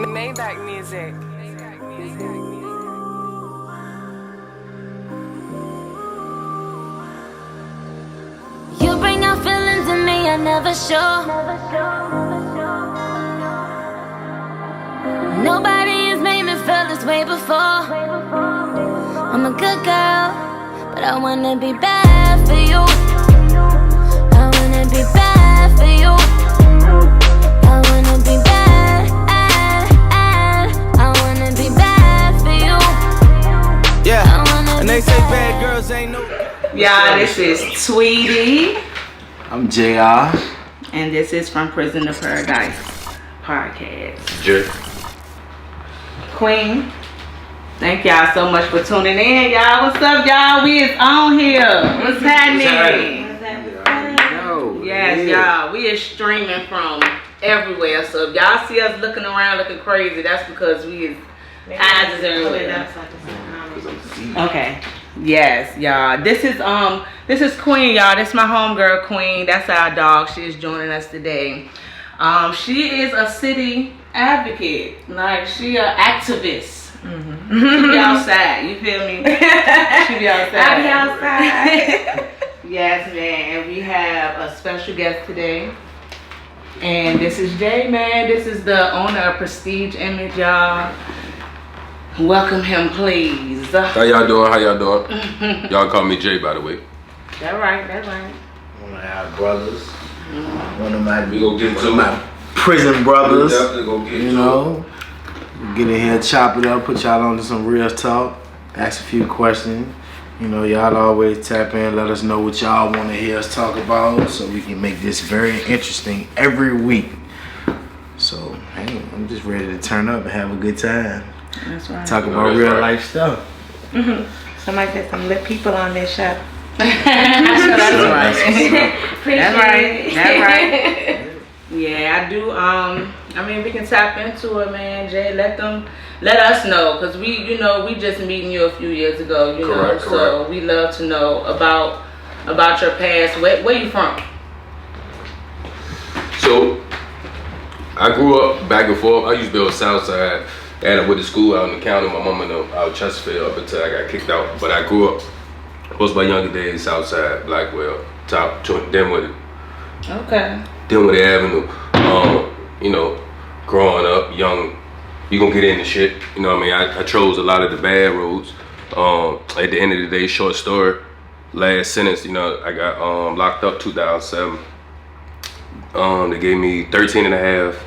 Maybach music. You bring out feelings in me I never show. Nobody has made me feel this way before. I'm a good girl, but I wanna be bad for you. I wanna be bad for you. I wanna be bad. I wanna be bad for you. Yeah, and they say bad girls ain't no. Y'all, this is Tweety. I'm JR. And this is From Prison to Paradise podcast. Jay. Queen, thank y'all so much for tuning in, y'all. What's up, y'all? We is on here. What's happening? Yes, y'all. We is streaming from everywhere. So if y'all see us looking around looking crazy, that's because we is eyes is everywhere. Okay. Yes, y'all. This is Queen, y'all. This is my homegirl Queen. That's our dog. She is joining us today. She is a city advocate. Like, she a activist. She be outside. You feel me? She be outside. I be outside. Yes, man. And we have a special guest today. And this is Jay, man. This is the owner of Prestige Image, y'all. Welcome him, please. How y'all doing? How y'all doing? Y'all call me Jay, by the way. That's right. That's right. One of our brothers. One of my, We gonna get one to of my it. prison brothers. We definitely gonna get You to know, get in here, chop it up, put y'all on to some real talk, ask a few questions. You know, y'all always tap in, let us know what y'all want to hear us talk about, so we can make this very interesting every week. So, hey, I'm just ready to turn up and have a good time. That's right. Talk about that's real right. life stuff. Somebody said some lit people on this show. That's right. Appreciate That's right. it. That's right. Yeah, I do. I mean, we can tap into it, man. Jay, let us know, cause we just meeting you a few years ago, Correct, so we love to know about your past. Where you from? So, I grew up back and forth. I used to be on the south side. And I went to school out in the county. My mama out Chesterfield up until I got kicked out. But I grew up, most of my younger days, south side, Blackwell, top, Dinwiddie Avenue. You know, growing up young, you gonna get into shit. You know what I mean? I chose a lot of the bad roads. At the end of the day, short story, last sentence, you know, I got locked up 2007. They gave me 13 and a half.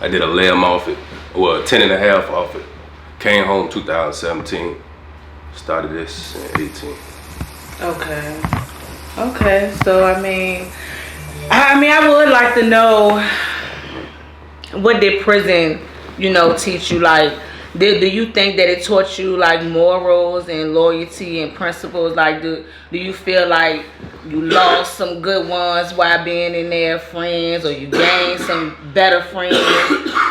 I did a layup off it. Well, 10 and a half off it. Came home 2017. Started this in 18. Okay. So I mean, I would like to know, what did prison, teach you? Like, do you think that it taught you like morals and loyalty and principles? Like, do you feel like you lost some good ones while being in there, friends, or you gained some better friends?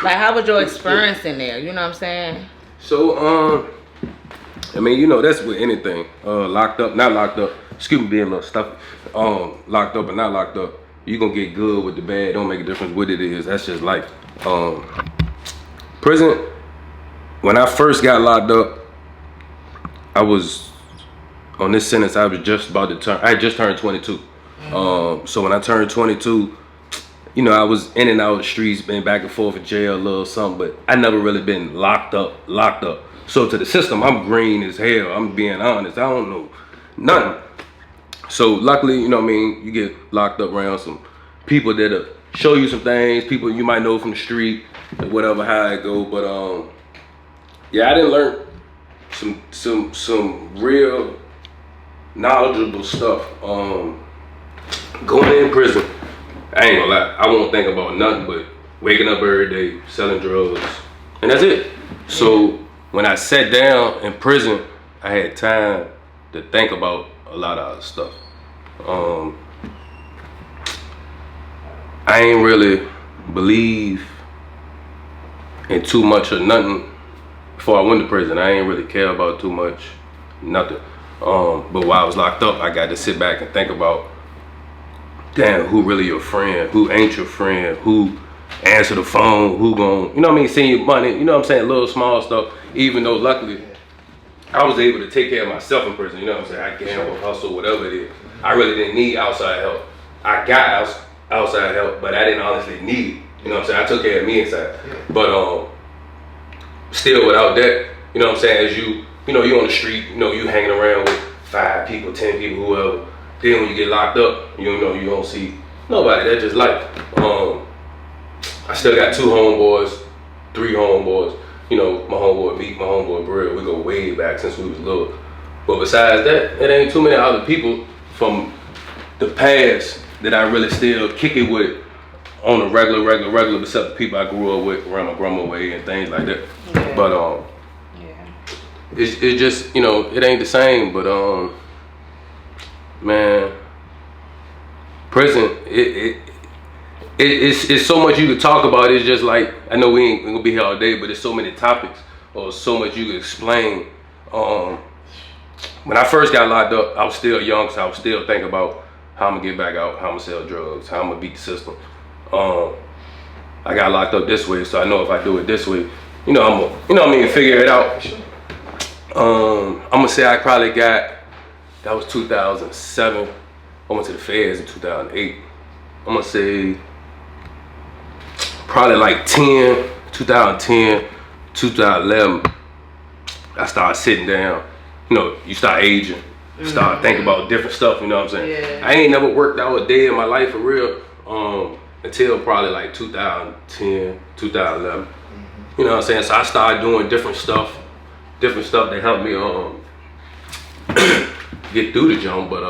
Like, how was your experience in there? You know what I'm saying? So, I mean, that's with anything. Locked up, not locked up. Excuse me, being a little stuffy. Locked up or not locked up, you gonna get good with the bad. Don't make a difference what it is. That's just life. Prison. When I first got locked up, I was on this sentence. I was just about to turn. I had just turned 22. So when I turned 22, I was in and out of the streets, been back and forth in jail, a little something, but I never really been locked up. So to the system, I'm green as hell. I'm being honest. I don't know nothing. So luckily, you get locked up around some people that'll show you some things, people you might know from the street, or whatever, how it go. But yeah, I didn't learn some real knowledgeable stuff. Going in prison, I ain't gonna lie, I won't think about nothing but waking up every day, selling drugs, and that's it. So when I sat down in prison, I had time to think about a lot of other stuff. I ain't really believe in too much or nothing before I went to prison. I ain't really care about too much, nothing. But while I was locked up, I got to sit back and think about, damn, who really your friend? Who ain't your friend? Who answer the phone, who gon', you know what I mean, send you money, you know what I'm saying, little small stuff. Even though luckily I was able to take care of myself in prison, you know what I'm saying, I gamble, hustle, whatever it is. I really didn't need outside help. I got outside help, but I didn't honestly need it. You know what I'm saying? I took care of me inside. But still without that, you know what I'm saying, as you know, you on the street, you know, you hanging around with 5 people, 10 people, whoever. Then when you get locked up, you know, you don't see nobody. That's just life. I still got 2 homeboys, 3 homeboys. You know, my homeboy Meek, my homeboy Brill, we go way back since we was little. But besides that, it ain't too many other people from the past that I really still kick it with on a regular, except the people I grew up with around my grandma way and things like that. Yeah. But it's just, you know, it ain't the same. But man, prison, it's so much you could talk about. It's just like, I know we ain't gonna be here all day, but there's so many topics or so much you could explain. When I first got locked up, I was still young, so I was still thinking about how I'm gonna get back out, how I'm gonna sell drugs, how I'm gonna beat the system. I got locked up this way, so I know if I do it this way, you know, I'm gonna, you know what I mean, figure it out. I'm gonna say I probably got, that was 2007. I went to the feds in 2008. I'm gonna say probably like 2010, 2011, I started sitting down. You know, you start aging, start thinking about different stuff, you know what I'm saying? Yeah. I ain't never worked out a day in my life for real until probably like 2010, 2011. You know what I'm saying? So I started doing different stuff that helped me get through the jump. But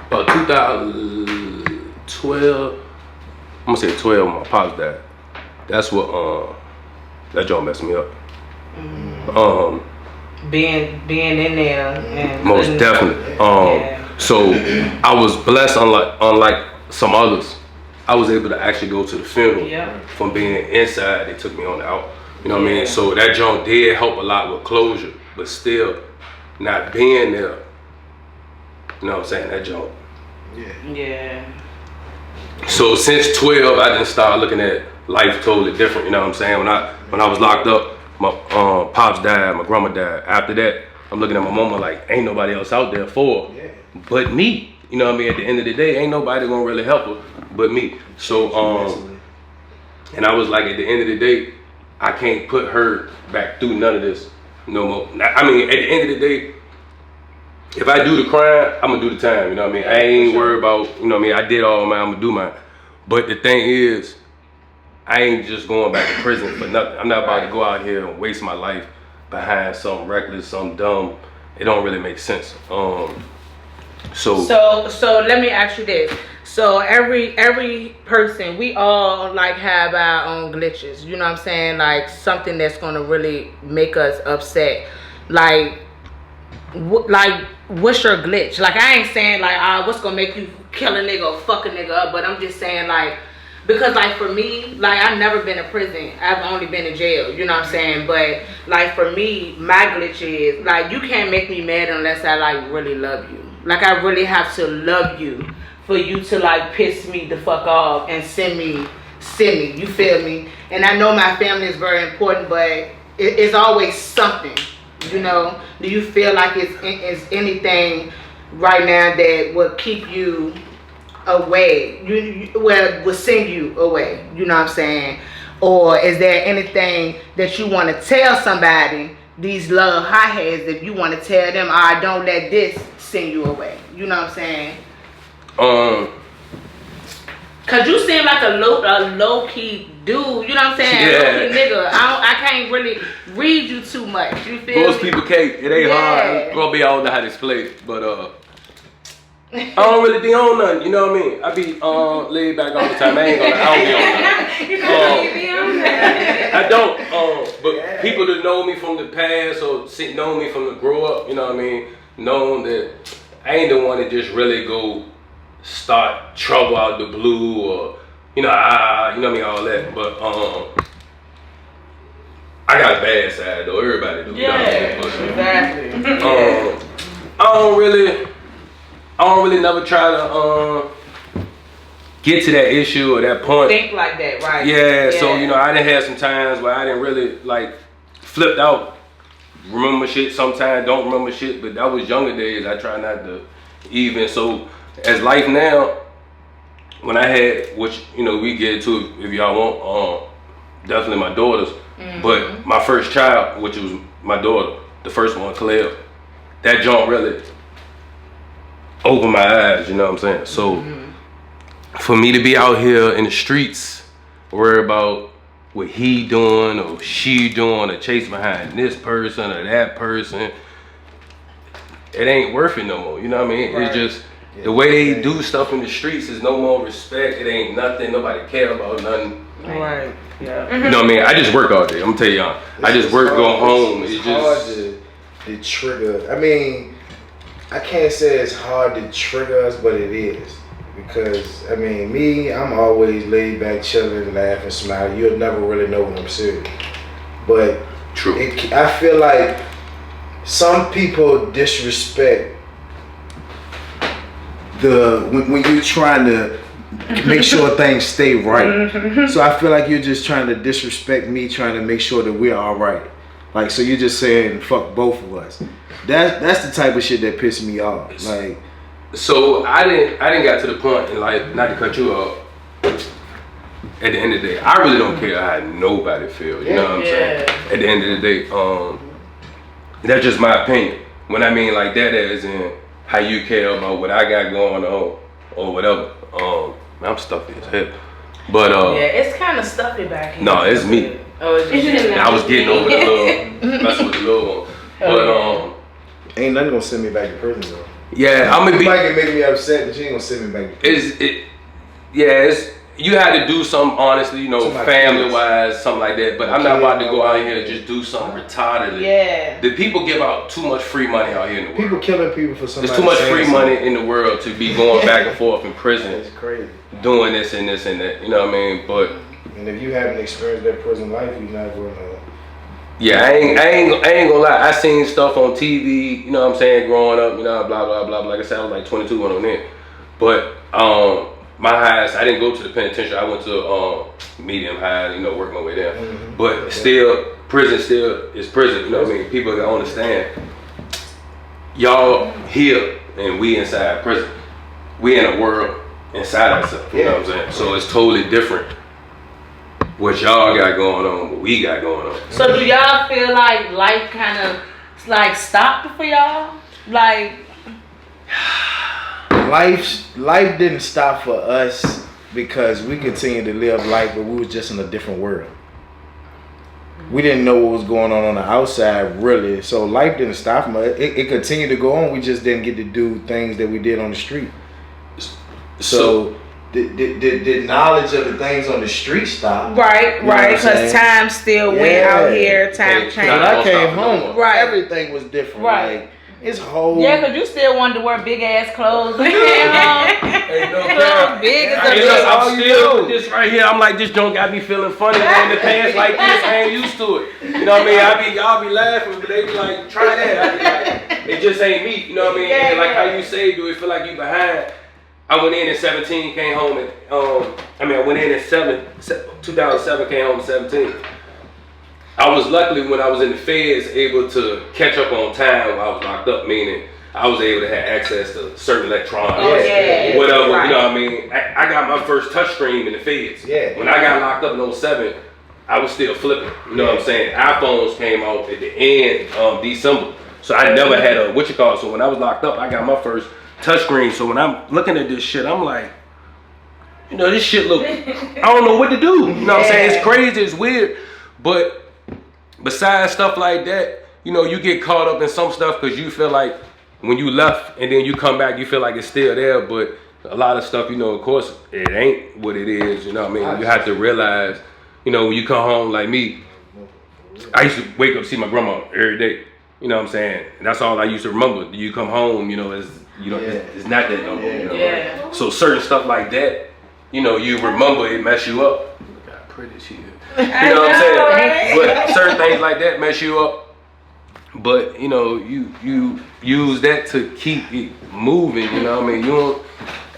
about 2012, I'm gonna say 12 when my pops died. That's what that jump messed me up. Being in there and most definitely. So I was blessed, unlike some others. I was able to actually go to the funeral. From being inside, they took me on the out. You know what I mean? So that jump did help a lot with closure, but still not being there. You know what I'm saying? That jump. Yeah. So since 12, I didn't start looking at life totally different. You know what I'm saying? When I was locked up, my pops died, my grandma died. After that, I'm looking at my mama like, ain't nobody else out there for her but me. You know what I mean? At the end of the day, ain't nobody gonna really help her but me. So, and I was like, at the end of the day, I can't put her back through none of this no more. I mean, at the end of the day, if I do the crime, I'm gonna do the time. You know what I mean? I ain't worried about, you know what I mean? I did all mine, I'm gonna do mine. But the thing is, I ain't just going back to prison for nothing. I'm not about to go out here and waste my life behind something reckless, something dumb. It don't really make sense. So let me ask you this. So every person, we all like have our own glitches. You know what I'm saying? Like something that's gonna really make us upset. Like what's your glitch? Like I ain't saying like what's gonna make you kill a nigga or fuck a nigga up, but I'm just saying like, because like for me, like I've never been in prison. I've only been in jail, you know what I'm saying? But like for me, my glitch is like you can't make me mad unless I like really love you. Like I really have to love you for you to like piss me the fuck off and send me, you feel me? And I know my family is very important, but it's always something, you know? Do you feel like it's anything right now that will keep you away, will send you away, you know what I'm saying? Or is there anything that you want to tell somebody, these love high-heads, if you want to tell them, don't let this send you away, you know what I'm saying? Cause you seem like a low-key dude, you know what I'm saying? Low-key nigga. I can't really read you too much, you feel most people can't, it ain't hard. I'm gonna be all know how to explain it, but I don't really be on nothing, you know what I mean? I be laid back all the time. I don't be on nothing. I don't. But people that know me from the past or know me from the grow up, you know what I mean, know that I ain't the one that just really go start trouble out the blue or you know what I mean, all that. But I got a bad side though. Everybody do. Yeah, exactly. I don't really never try to get to that issue or that point. Think like that, right? Yeah, so you know, I didn't have some times where I didn't really like flipped out, remember shit sometimes, don't remember shit, but that was younger days. I try not to even. So as life now, when I had, which you know we get to if y'all want, definitely my daughters, but my first child, which was my daughter, the first one, Kaleo, that jump really opened my eyes, you know what I'm saying? So for me to be out here in the streets, worry about what he doing or she doing or chase behind this person or that person, it ain't worth it no more, you know what I mean? Right. It's just, the way they do stuff in the streets is no more respect, it ain't nothing, nobody care about nothing. Right, yeah. You know what I mean? I just work all day, I'm gonna tell y'all. I just work, go home. It's hard to trigger. I mean, I can't say it's hard to trigger us, but it is. Because, I mean, me, I'm always laid back, chilling, laughing, smiling. You'll never really know when I'm serious. But true. I feel like some people disrespect when you're trying to make sure things stay right. So I feel like you're just trying to disrespect me, trying to make sure that we're all right. Like, so you're just saying fuck both of us. That's the type of shit that pisses me off. Like, so I didn't got to the point in life, not to cut you off. At the end of the day, I really don't care how nobody feel. You know what I'm saying? At the end of the day, that's just my opinion. When I mean like that, as in how you care about what I got going on or whatever. I'm stuffy as hell. But it's kind of stuffy back here. No, it's me. Oh, it's just I was getting over the little, messing with the little one. But ain't nothing gonna send me back to prison though. Yeah, I'm gonna be. You might get making me upset, but you ain't gonna send me back to prison. You had to do something honestly, you know, family wise, something like that. But I'm not about to go out here and just do something retardedly. Yeah. The people give out too much free money out here in the world. People killing people for something. There's too much free money in the world to be going back and forth in prison. It's crazy. Doing this and this and that. You know what I mean? But and if you haven't experienced that prison life, you're not going to. Yeah, I ain't gonna lie. I seen stuff on TV, you know what I'm saying, growing up, you know, blah blah blah. Like I said, I was like 22 when I went in. But my highest, I didn't go to the penitentiary. I went to medium high, you know, work my way down. But still, prison still is prison. You know what I mean? People gotta understand. Y'all here and we inside prison. We in a world inside ourselves. You know what I'm saying? So it's totally different. What y'all got going on, what we got going on. So do y'all feel like life kind of like stopped for y'all? Like life didn't stop for us because we continued to live life, but we was just in a different world. We didn't know what was going on the outside really, so life didn't stop from us. It continued to go on. We just didn't get to do things that we did on the street. So the knowledge of the things on the street stopped. Right, because time still went out here, time changed. When I came home, right, everything was different. Right. Like, it's whole. Yeah, because you still wanted to wear big ass clothes. When you came home. Hey, no Clothes big as I'm still with this right here. I'm like, this don't got me feeling funny wearing the pants like this. I ain't used to it. You know what I mean? Y'all be laughing, but they be like, try that. I be like, it just ain't me. You know what I mean? Yeah, and like how you say, do it feel like you behind? I went in at 17, came home at, I went in at 2007, came home at 17. I was luckily when I was in the feds able to catch up on time while I was locked up, meaning I was able to have access to certain electronics, whatever, right. You know what I mean? I got my first touchscreen in the feds. Yeah. When I got locked up in 07, I was still flipping, you know what I'm saying? iPhones came out at the end of December. So I never had a, so when I was locked up, I got my first touchscreen. So when I'm looking at this shit, I'm like, you know, this shit look, I don't know what to do. You know what I'm saying? It's crazy, it's weird. But besides stuff like that, you know, you get caught up in some stuff because you feel like when you left and then you come back, you feel like it's still there. But a lot of stuff, you know, of course, it ain't what it is. You know what I mean? You have to realize, you know, when you come home like me, I used to wake up, see my grandma every day. You know what I'm saying? And that's all I used to remember. You come home, you know, it's not that no more. You know, right? So certain stuff like that, you know, you remember it mess you up. Look how pretty she is. You know what I'm saying? Right? But certain things like that mess you up. But you know, you use that to keep it moving. You know what I mean?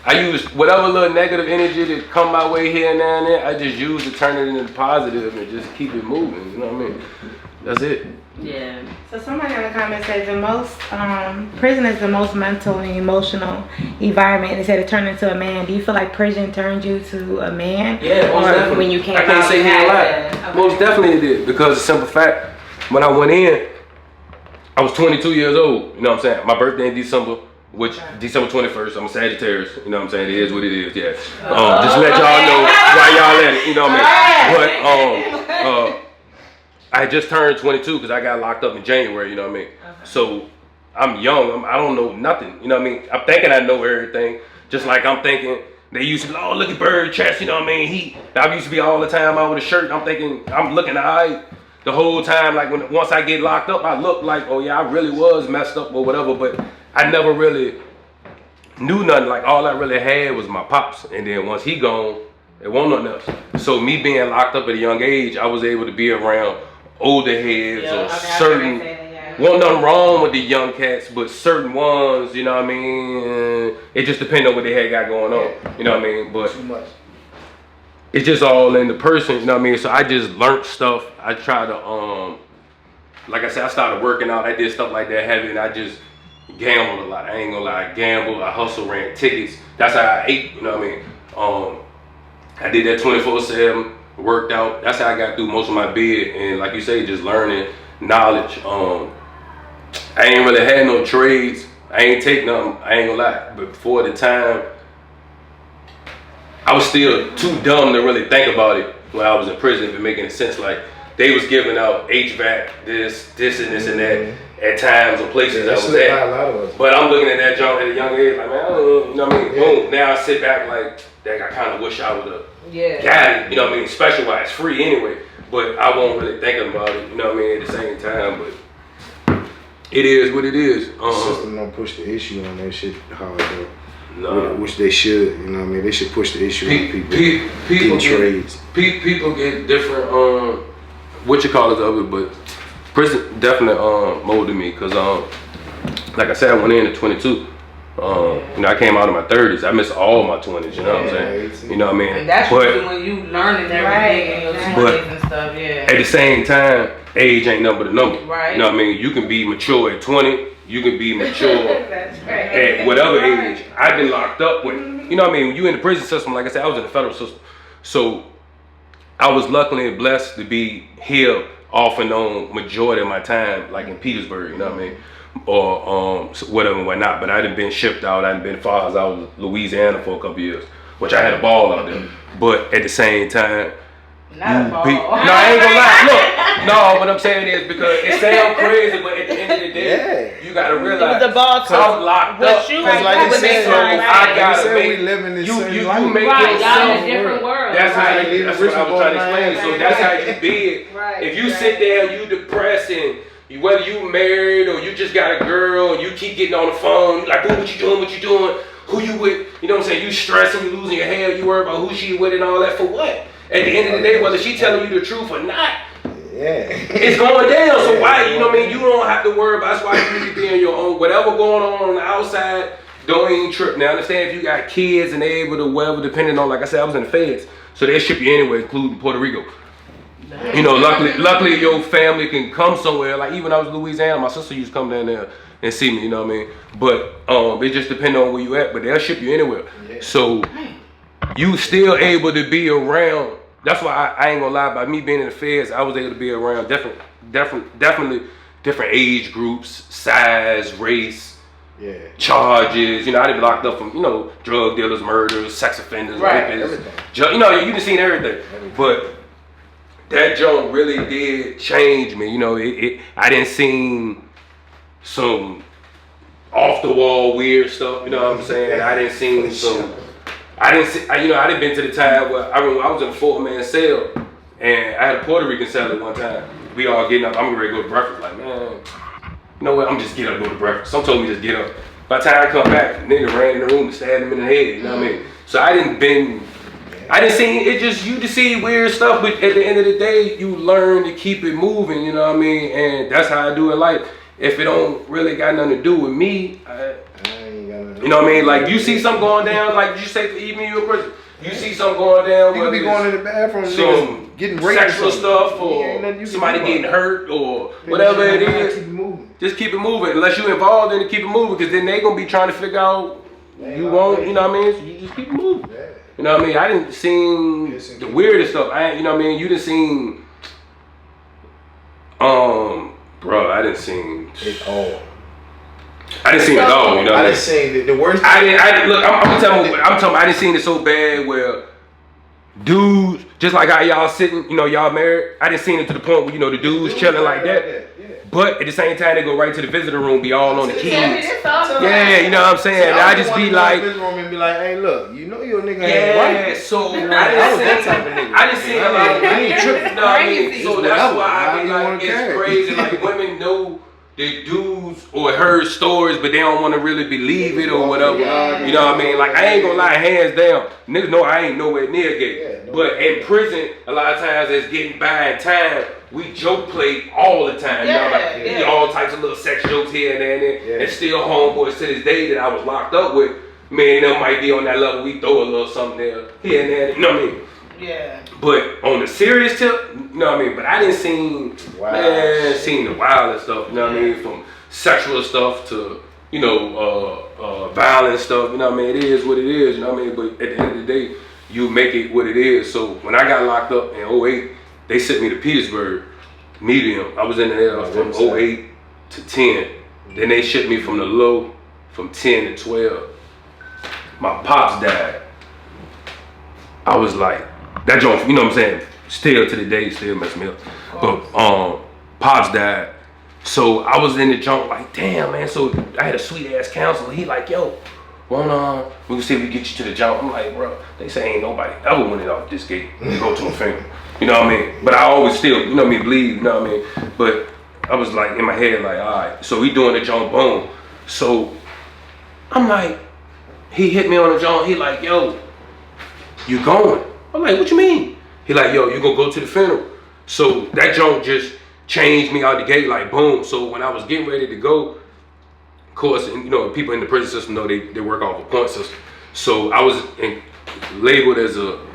I use whatever little negative energy that come my way here and there and there. I just use to turn it into positive and just keep it moving. You know what I mean? That's it. Yeah. So somebody in the comments said prison is the most mental and emotional environment. They said it turned into a man. Do you feel like prison turned you to a man? Yeah, most definitely. When you came I can't out, say you he had lied. to- okay. Most definitely did, because the simple fact, when I went in, I was 22 years old. You know what I'm saying? My birthday in December, which December 21st. I'm a Sagittarius. You know what I'm saying? It is what it is. Yeah. Just let y'all know why y'all at it. You know what I mean? But I just turned 22 because I got locked up in January. You know what I mean? So I'm young. I don't know nothing. You know what I mean? I'm thinking I know everything. Just like I'm thinking. They used to be, oh, look at Bird chest, you know what I mean? I used to be all the time out with a shirt. I'm thinking, I'm looking alright the whole time. Like once I get locked up, I look like, oh yeah, I really was messed up or whatever. But I never really knew nothing. Like all I really had was my pops. And then once he gone, it wasn't nothing else. So me being locked up at a young age, I was able to be around older heads or certain. Wasn't nothing wrong with the young cats, but certain ones, you know what I mean? It just depends on what they had got going on, you know what I mean? But it's just all in the person, you know what I mean? So I just learned stuff. I tried to, like I said, I started working out. I did stuff like that heavy, and I just gambled a lot. I ain't gonna lie, I gambled, I hustled, ran tickets. That's how I ate, you know what I mean? I did that 24/7, worked out. That's how I got through most of my bid. And like you say, just learning knowledge. I ain't really had no trades. I ain't take nothing, I ain't gonna lie. But before the time, I was still too dumb to really think about it when I was in prison, if it making sense. Like, they was giving out HVAC, this and this and that at times or places I was at. But I'm looking at that junk at a young age, like, man, I don't know, you know what I mean? Boom. Now I sit back like, dang, I kind of wish I would have got it, you know what I mean? Especially while it's free anyway. But I won't really think about it, you know what I mean, at the same time. But it is what it is. The system don't push the issue on that shit hard though. No. Which they should, you know what I mean? They should push the issue on people. People trades. People get different, what you call it of it, but prison definitely molded me, because like I said, I went in at 22. You know, I came out in my 30s. I missed all my 20s, you know what I'm saying? You know what I mean? And that's usually when you learning everything in your 20s and stuff, at the same time, age ain't nothing but a number. Right. You know what I mean? You can be mature at 20, you can be mature at whatever age. I've been locked up with, you know what I mean? When you in the prison system, like I said, I was in the federal system. So I was luckily and blessed to be here off and on majority of my time, like in Petersburg, you know what I mean? Or whatever and whatnot. But I done been shipped out. I done been as far as out of Louisiana for a couple years, which I had a ball out there. But at the same time, not a ball. No, I ain't gonna lie. Look, no, what I'm saying is, because it sounds crazy, but at the end of the day, you gotta realize the ball I'm locked up. Like you said, I gotta we live in this you make yourself in a different world. That's how that's what I was trying to explain. So that's how you bid. If you sit there and you depressed, and whether you married or you just got a girl and you keep getting on the phone, you like, oh, what you doing, who you with, you know what I'm saying, you stressing, you losing your hair, you worry about who she with and all that, for what? At the end of the day, whether she telling you the truth or not, it's going down. So why, you know what I mean, you don't have to worry about. That's why you need to be on your own. Whatever going on the outside, don't even trip. Now understand, if you got kids and they able to whatever, depending on, like I said, I was in the feds, so they ship you anywhere, including Puerto Rico. You know, luckily your family can come somewhere. Like even when I was in Louisiana, my sister used to come down there and see me, you know what I mean? But it just depends on where you at, but they'll ship you anywhere. So you still able to be around. That's why I ain't gonna lie, by me being in the feds, I was able to be around definitely different age groups, size, race, charges. You know, I done been locked up from, you know, drug dealers, murderers, sex offenders, rapists. You know, you done seen everything. But that joint really did change me. You know, I didn't see some off the wall weird stuff. You know what I'm saying? I didn't see some. I didn't been to the time where I was in a 4-man cell, and I had a Puerto Rican cell at one time. We all getting up. I'm ready to go to breakfast. Like, man, you know what? I'm just get up, go to breakfast. Some told me just get up. By the time I come back, the nigga ran in the room and stabbed him in the head. You know what I mean? So I didn't see it. Just you to see weird stuff, but at the end of the day, you learn to keep it moving. You know what I mean? And that's how I do it. Like, if it don't really got nothing to do with me, I ain't got nothing You know what I mean? Like you see something going down, like you say, even you in prison, you see something going down. You could be going in the bathroom, some getting raped, sexual stuff, or somebody getting hurt, or whatever it is. Just keep it moving. Unless you're involved in it, keep it moving, because then they gonna be trying to figure out you won't. You know what I mean? So you just keep it moving. You know what I mean? I didn't seen the weirdest stuff. You know what I mean? You didn't seen. Bro, I didn't seen it all. I didn't see it all. You know, I didn't see the worst. I didn't look. I'm talking. I didn't see it so bad where dudes, just like how y'all sitting, you know, y'all married. I didn't see it to the point where you know the dudes chilling like that. But at the same time, they go right to the visitor room, be all on the kids. Yeah, you know what I'm saying. And I just be like, and be like, hey, look, you know your nigga ain't right. Yeah, so I didn't see a lot. I ain't tripping. You know what I mean? So that's why I be like, it's crazy. Like women know the dudes or heard stories, but they don't want to really believe it or whatever. You know what I mean? Like I ain't gonna lie, hands down, niggas know I ain't nowhere near gay. But in prison, a lot of times it's getting by in time. We joke play all the time, you know, like all types of little sex jokes here and there, and, and still homeboys to this day that I was locked up with. Man, them might be on that level. We throw a little something there, here and there. You know what I mean? Yeah. But on the serious tip, you know what I mean? But I didn't seen the wildest stuff. You know what I mean? From sexual stuff to you know violent stuff. You know what I mean? It is what it is. You know what I mean? But at the end of the day, you make it what it is. So when I got locked up in 08. They sent me to Petersburg, medium. I was in there from 08 to 10. Then they shipped me from the low, from 10 to 12. My pops died. I was like, that joint, you know what I'm saying? Still to the day, still mess me up. But pops died. So I was in the junk like, damn man. So I had a sweet ass counselor. He like, yo, we can see if we get you to the jump. I'm like, bro, they say ain't nobody ever went off this gate and go to a finger. You know what I mean? But I always still, you know what I mean, bleed, you know what I mean? But I was like in my head like, all right. So he doing the jump, boom. So I'm like, he hit me on the jump. He like, yo, you going? I'm like, what you mean? He like, yo, you gonna go to the funeral. So that jump just changed me out the gate like boom. So when I was getting ready to go, of course, and, you know, people in the prison system know they work off a point system. So I was labeled as a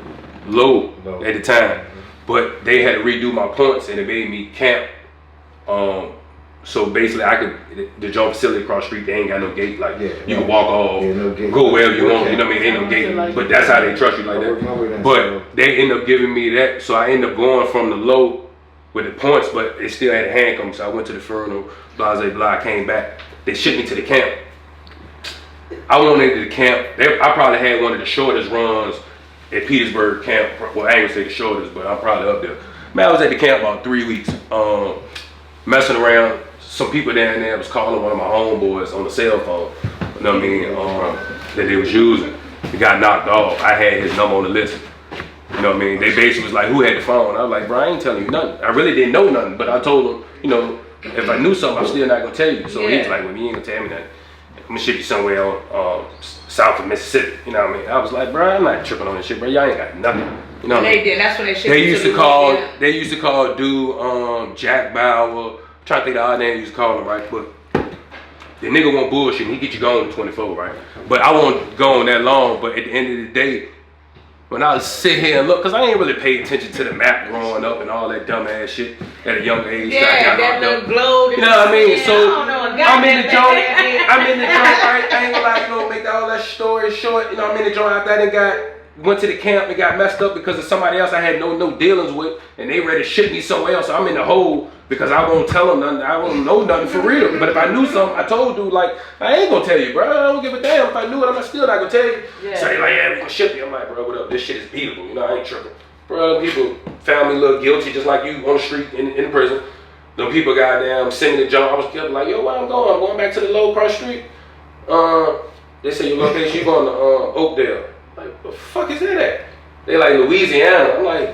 low at the time. But they had to redo my points and it made me camp. So basically the job facility across the street, they ain't got no gate. Like you can walk off, go wherever you want, you know what I mean? Ain't no gate. But that's how they trust you like that. But they end up giving me that. So I end up going from the low with the points, but they still had a handcuff. So I went to the funeral, blah, blah, blah, I came back. They shipped me to the camp. I went into the camp. I probably had one of the shortest runs at Petersburg camp. Well, I ain't gonna say the shortest, but I'm probably up there. Man, I was at the camp about 3 weeks, messing around. Some people down there was calling one of my homeboys on the cell phone, you know what I mean, that they was using. He got knocked off. I had his number on the list. You know what I mean? They basically was like, who had the phone? I was like, bro, I ain't telling you nothing. I really didn't know nothing, but I told him, you know, if I knew something, I'm still not gonna tell you. So he was like, well, you ain't gonna tell me nothing. I'm gonna ship you somewhere on south of Mississippi. You know what I mean? I was like, bro, I'm not tripping on this shit, bro. Y'all ain't got nothing. You know what I mean? Did. That's when they shipped. They used to call dude Jack Bauer. I'm trying to think the odd name you used to call him, right? But the nigga won't bullshit. He get you going to 24, right? But I won't go on that long. But at the end of the day, when I sit here and look, because I ain't really paid attention to the map growing up and all that dumb ass shit at a young age. Yeah, that little glow. You know what I mean? So I'm in the joint, right? I ain't gonna lie, you know, make all that story short. You know, I'm in the joint after I went to the camp and got messed up because of somebody else I had no dealings with, and they ready to ship me somewhere else. So I'm in the hole because I won't tell them nothing. I won't know nothing for real. But if I knew something, I told dude, like, I ain't gonna tell you, bro. I don't give a damn. If I knew it, I'm still not gonna tell you. Yeah. So they like, yeah, we gonna ship you. I'm like, bro, what up? This shit is beatable. You know, I ain't tripping. Bro, people found me a little guilty just like you on the street in the prison. Them people goddamn send me the jump. I was kept like, yo, where I'm going? I'm going back to the low cross street. They say your location, you going to Oakdale. Like, what the fuck is that at? They like Louisiana. I'm like,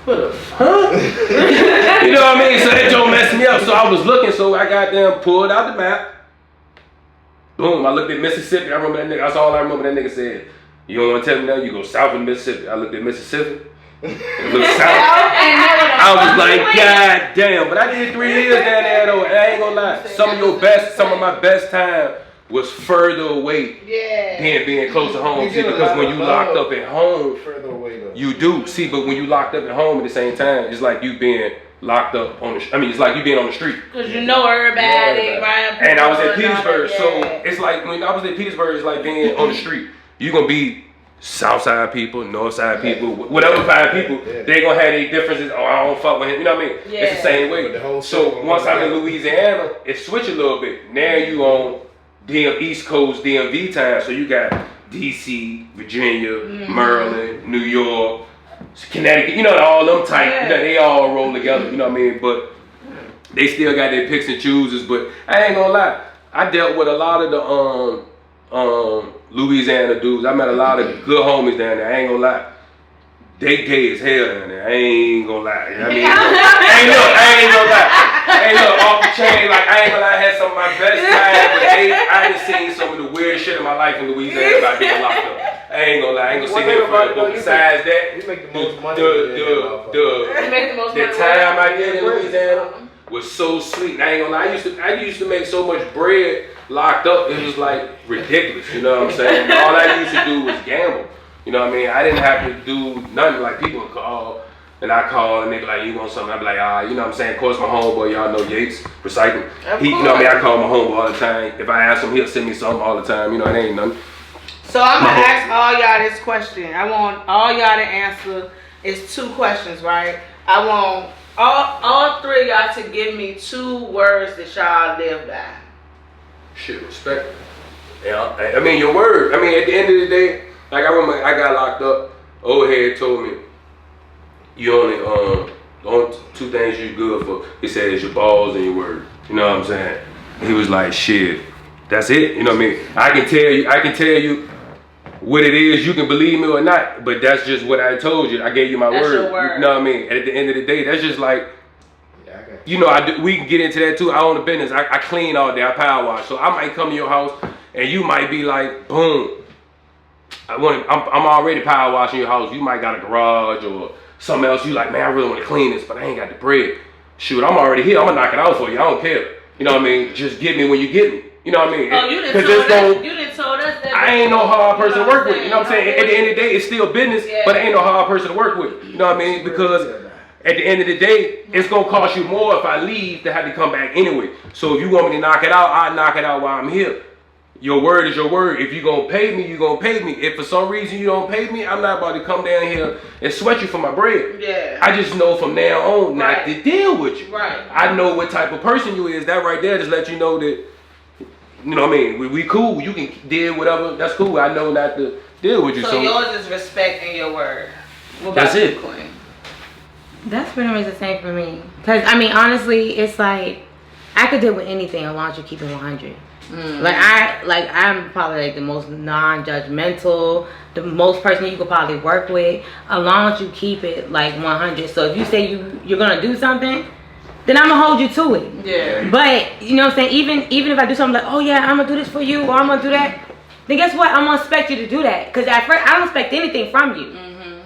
what the huh? You know what I mean? So that joke messed me up. So I was looking, so I got them pulled out the map. Boom, I looked at Mississippi. I remember that nigga. That's all I remember that nigga said. You don't want to tell me now? You go south of Mississippi. I looked at Mississippi. It looked south. I was like, God damn. But I did 3 years down there though. And I ain't gonna lie. Some of my best time was further away than being close to home. See, because when you locked up at home, further away though. you do. See, but when you locked up at home at the same time, it's like you being locked up on the. I mean, it's like you being on the street. Cause you know everybody, right? And I was at Petersburg, so it's like when I was at Petersburg, it's like being on the street. You gonna be Southside people, Northside people, whatever kind of people, they gonna have their differences. Oh, I don't fuck with him. You know what I mean? Yeah. It's the same way. So once I'm in Louisiana, it switched a little bit. Now you on East Coast DMV time, so you got DC, Virginia, Maryland, New York, Connecticut. You know, all them type. You know, they all roll together. You know what I mean? But they still got their picks and chooses. But I ain't gonna lie, I dealt with a lot of the Louisiana dudes. I met a lot of good homies down there. I ain't gonna lie. They gay as hell down there. I ain't gonna lie. I mean, I ain't gonna lie. Ain't look off the chain. Like, I ain't gonna lie. I had some of my best time, but I done seen some of the weirdest shit in my life in Louisiana about being locked up. I ain't gonna lie. I ain't gonna sit here for it. But besides that, you make the most money. The time I did in Louisiana was so sweet. I ain't gonna lie. I used to make so much bread locked up. It was like ridiculous. You know what I'm saying? All I used to do was gamble. You know what I mean? I didn't have to do nothing. Like, people would call, and I call, and they be like, you want something? I'd be like, you know what I'm saying? Of course, my homeboy, y'all know Yates, Recycle. You know what I mean? I call my homeboy all the time. If I ask him, he'll send me something all the time. You know, it ain't nothing. So I'm gonna ask all y'all this question. I want all y'all to answer. It's 2 questions, right? I want all 3 of y'all to give me 2 words that y'all live by. Shit, respect. Yeah, I mean, your word. I mean, at the end of the day, like, I remember I got locked up. Old head told me, you only the only 2 things you good for. He said it's your balls and your word. You know what I'm saying? He was like, shit, that's it. You know what I mean? I can tell you what it is. You can believe me or not, but that's just what I told you. I gave you my that's word. Your word. You know what I mean? At the end of the day, that's just like, you know, we can get into that too. I own a business. I clean all day. I power wash. So I might come to your house and you might be like, boom. I'm already power washing your house. You might got a garage or something else. You like, man, I really want to clean this, but I ain't got the bread. Shoot, I'm already here. I'm gonna knock it out for you. I don't care. You know what I mean? Just get me when you get me. You know what I mean? Oh, you done told us that. I ain't no hard person to work with. You know what I'm saying? At the end of the day, it's still business, but I ain't no hard person to work with. You know what I mean? Because at the end of the day, it's gonna cost you more if I leave to have to come back anyway. So if you want me to knock it out, I knock it out while I'm here. Your word is your word. If you gonna pay me, you gonna pay me. If for some reason you don't pay me, I'm not about to come down here and sweat you for my bread. Yeah. I just know from now on not to deal with you. Right. I know what type of person you is. That right there just let you know that, you know what I mean? We cool. You can deal whatever. That's cool. I know not to deal with you. So yours is respect and your word. What that's about it. you, Queen? That's pretty much the same for me. Cause I mean, honestly, it's like I could deal with anything as long as you keep it 100. I'm probably like the most non-judgmental, the most person you could probably work with, as long as you keep it like 100. So if you say you're gonna do something, then I'm gonna hold you to it. Yeah. But you know what I'm saying? Even if I do something like, oh yeah, I'm gonna do this for you, or I'm gonna do that, then guess what? I'm gonna expect you to do that. Cause at first I don't expect anything from you.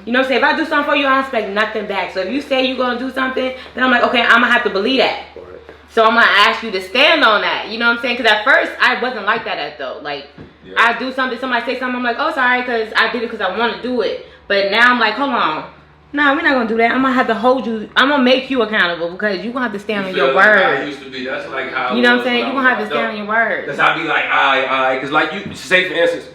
You know what I'm saying? If I do something for you, I don't expect nothing back. So if you say you're gonna do something, then I'm like, okay, I'm gonna have to believe that. So I'm gonna ask you to stand on that. You know what I'm saying? Because at first I wasn't like that though. Like I do something, somebody say something, I'm like, oh sorry, because I did it because I want to do it. But now I'm like, hold on, no, we're not gonna do that. I'm gonna have to hold you. I'm gonna make you accountable because you're gonna have to stand on your word. I used to be. That's like how. You know what I'm saying? You're gonna have to stand on your word. Because I'd be like, because like you say for instance,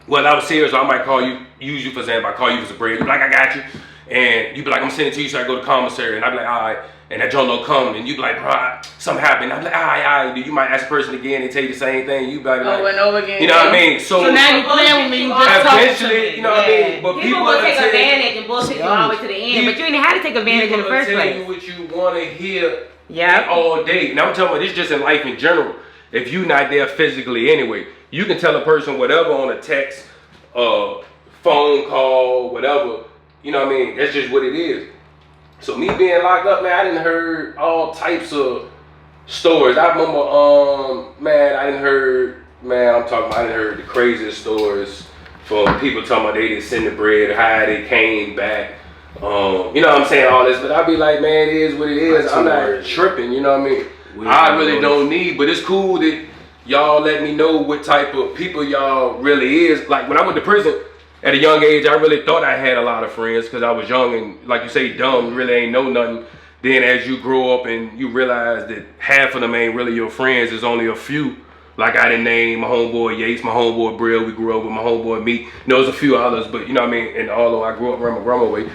well I was serious, so I might call you, use you for example, I call you for some bread. You be like, I got you, and you be like, I'm sending it to you, so I go to commissary, and I be like, all right. And that John don't come, and you be like, bro, something happened. I'm like, all right. You might ask a person again and tell you the same thing. You be like, over and over again. You know what I mean? So now you playing with me. You just eventually, you know what I mean? But people will take advantage and bullshit you all the way to the end. But you didn't have to take advantage in the first place. People will tell you what you want to hear all day. Now I'm talking about this just in life in general. If you're not there physically anyway, you can tell a person whatever on a text, phone call, whatever. You know what I mean? That's just what it is. So me being locked up, man, I done heard all types of stories. I remember, I done heard the craziest stories from people talking about they didn't send the bread, how they came back. You know what I'm saying, all this, but I be like, man, it is what it is. I'm not tripping, you know what I mean? I really don't need, but it's cool that y'all let me know what type of people y'all really is. Like when I went to prison at a young age, I really thought I had a lot of friends because I was young and, like you say, dumb, really ain't know nothing. Then as you grow up and you realize that half of them ain't really your friends, there's only a few. Like I didn't name my homeboy Yates, my homeboy Brill, we grew up with my homeboy Meek. You know, there's a few others, but you know what I mean? And although I grew up around my grandma way,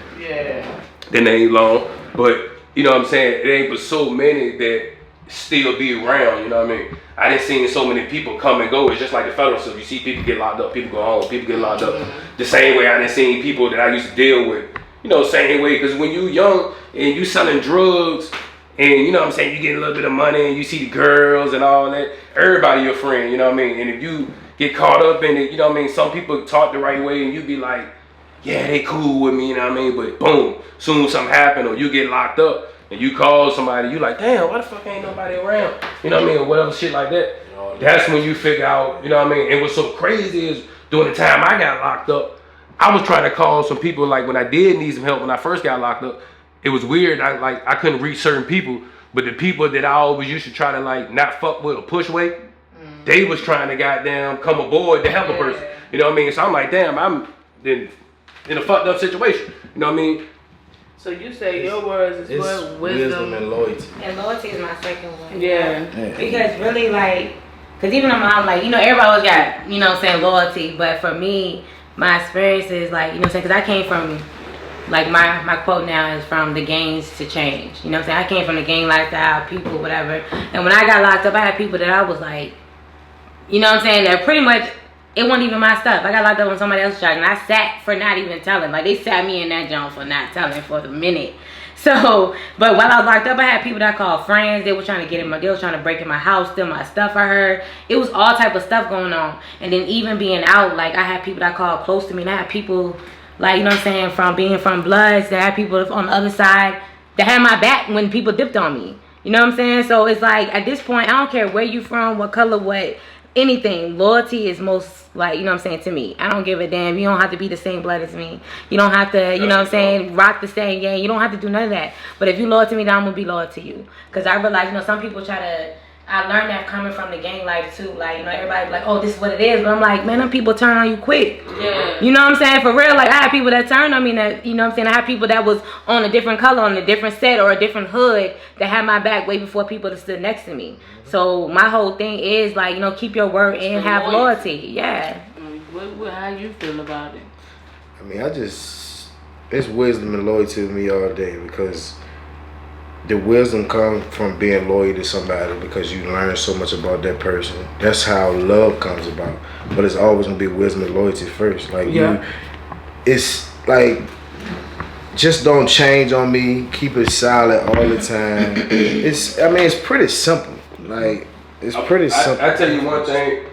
then they ain't long. But you know what I'm saying? It ain't but so many that still be around, you know what I mean? I done seen so many people come and go. It's just like the federal system. You see people get locked up, people go home, people get locked up. The same way I done seen people that I used to deal with, you know, same way. Because when you young and you selling drugs and, you know what I'm saying, you get a little bit of money and you see the girls and all that, everybody your friend, you know what I mean? And if you get caught up in it, you know what I mean, some people talk the right way and you be like, yeah, they cool with me, you know what I mean? But boom, soon something happen or you get locked up and you call somebody, you like, damn, why the fuck ain't nobody around? You know what I mean? Or whatever shit like that. That's when you figure out, you know what I mean? And what's so crazy is during the time I got locked up, I was trying to call some people, like when I did need some help when I first got locked up, it was weird. I couldn't reach certain people, but the people that I always used to try to like not fuck with or push away, they was trying to goddamn come aboard to help a person. You know what I mean? So I'm like, damn, I'm in a fucked up situation. You know what I mean? So you say your words is what? Wisdom and loyalty. And loyalty is my second one. Yeah. Because really, like, because even though I'm like, you know, everybody always got, you know what I'm saying, loyalty. But for me, my experience is like, you know what I'm saying, because I came from, like, my quote now is from the gangs to change. You know what I'm saying? I came from the gang lifestyle, people, whatever. And when I got locked up, I had people that I was like, you know what I'm saying, that pretty much, it wasn't even my stuff. I got locked up on somebody else's charge, and I sat for not even telling. Like, they sat me in that joint for not telling for the minute. So, but while I was locked up, I had people that I called friends. They were trying to get in they were trying to break in my house, steal my stuff. I heard it was all type of stuff going on. And then even being out, like, I had people that called close to me, and I had people, like, you know what I'm saying, from being from Bloods, that had people on the other side that had my back when people dipped on me. You know what I'm saying? So it's like, at this point, I don't care where you from, what color, what, anything. Loyalty is most, like, you know what I'm saying, to me. I don't give a damn. You don't have to be the same blood as me. You don't have to, you know what I'm saying, rock the same gang. You don't have to do none of that. But if you loyal to me, then I'm going to be loyal to you. Because I realize, you know, some people try to, I learned that coming from the gang life too. Like, you know, everybody be like, oh, this is what it is. But I'm like, man, them people turn on you quick. Yeah. You know what I'm saying? For real, like, I had people that turned on me that, you know what I'm saying, I had people that was on a different color, on a different set, or a different hood that had my back way before people that stood next to me. So my whole thing is, like, you know, keep your word and have loyalty. Yeah. How you feel about it? I mean, it's wisdom and loyalty to me all day, because the wisdom comes from being loyal to somebody because you learn so much about that person. That's how love comes about. But it's always gonna be wisdom and loyalty first. Like, it's like, just don't change on me. Keep it solid all the time. It's pretty simple. Like, it's pretty simple. I tell you one thing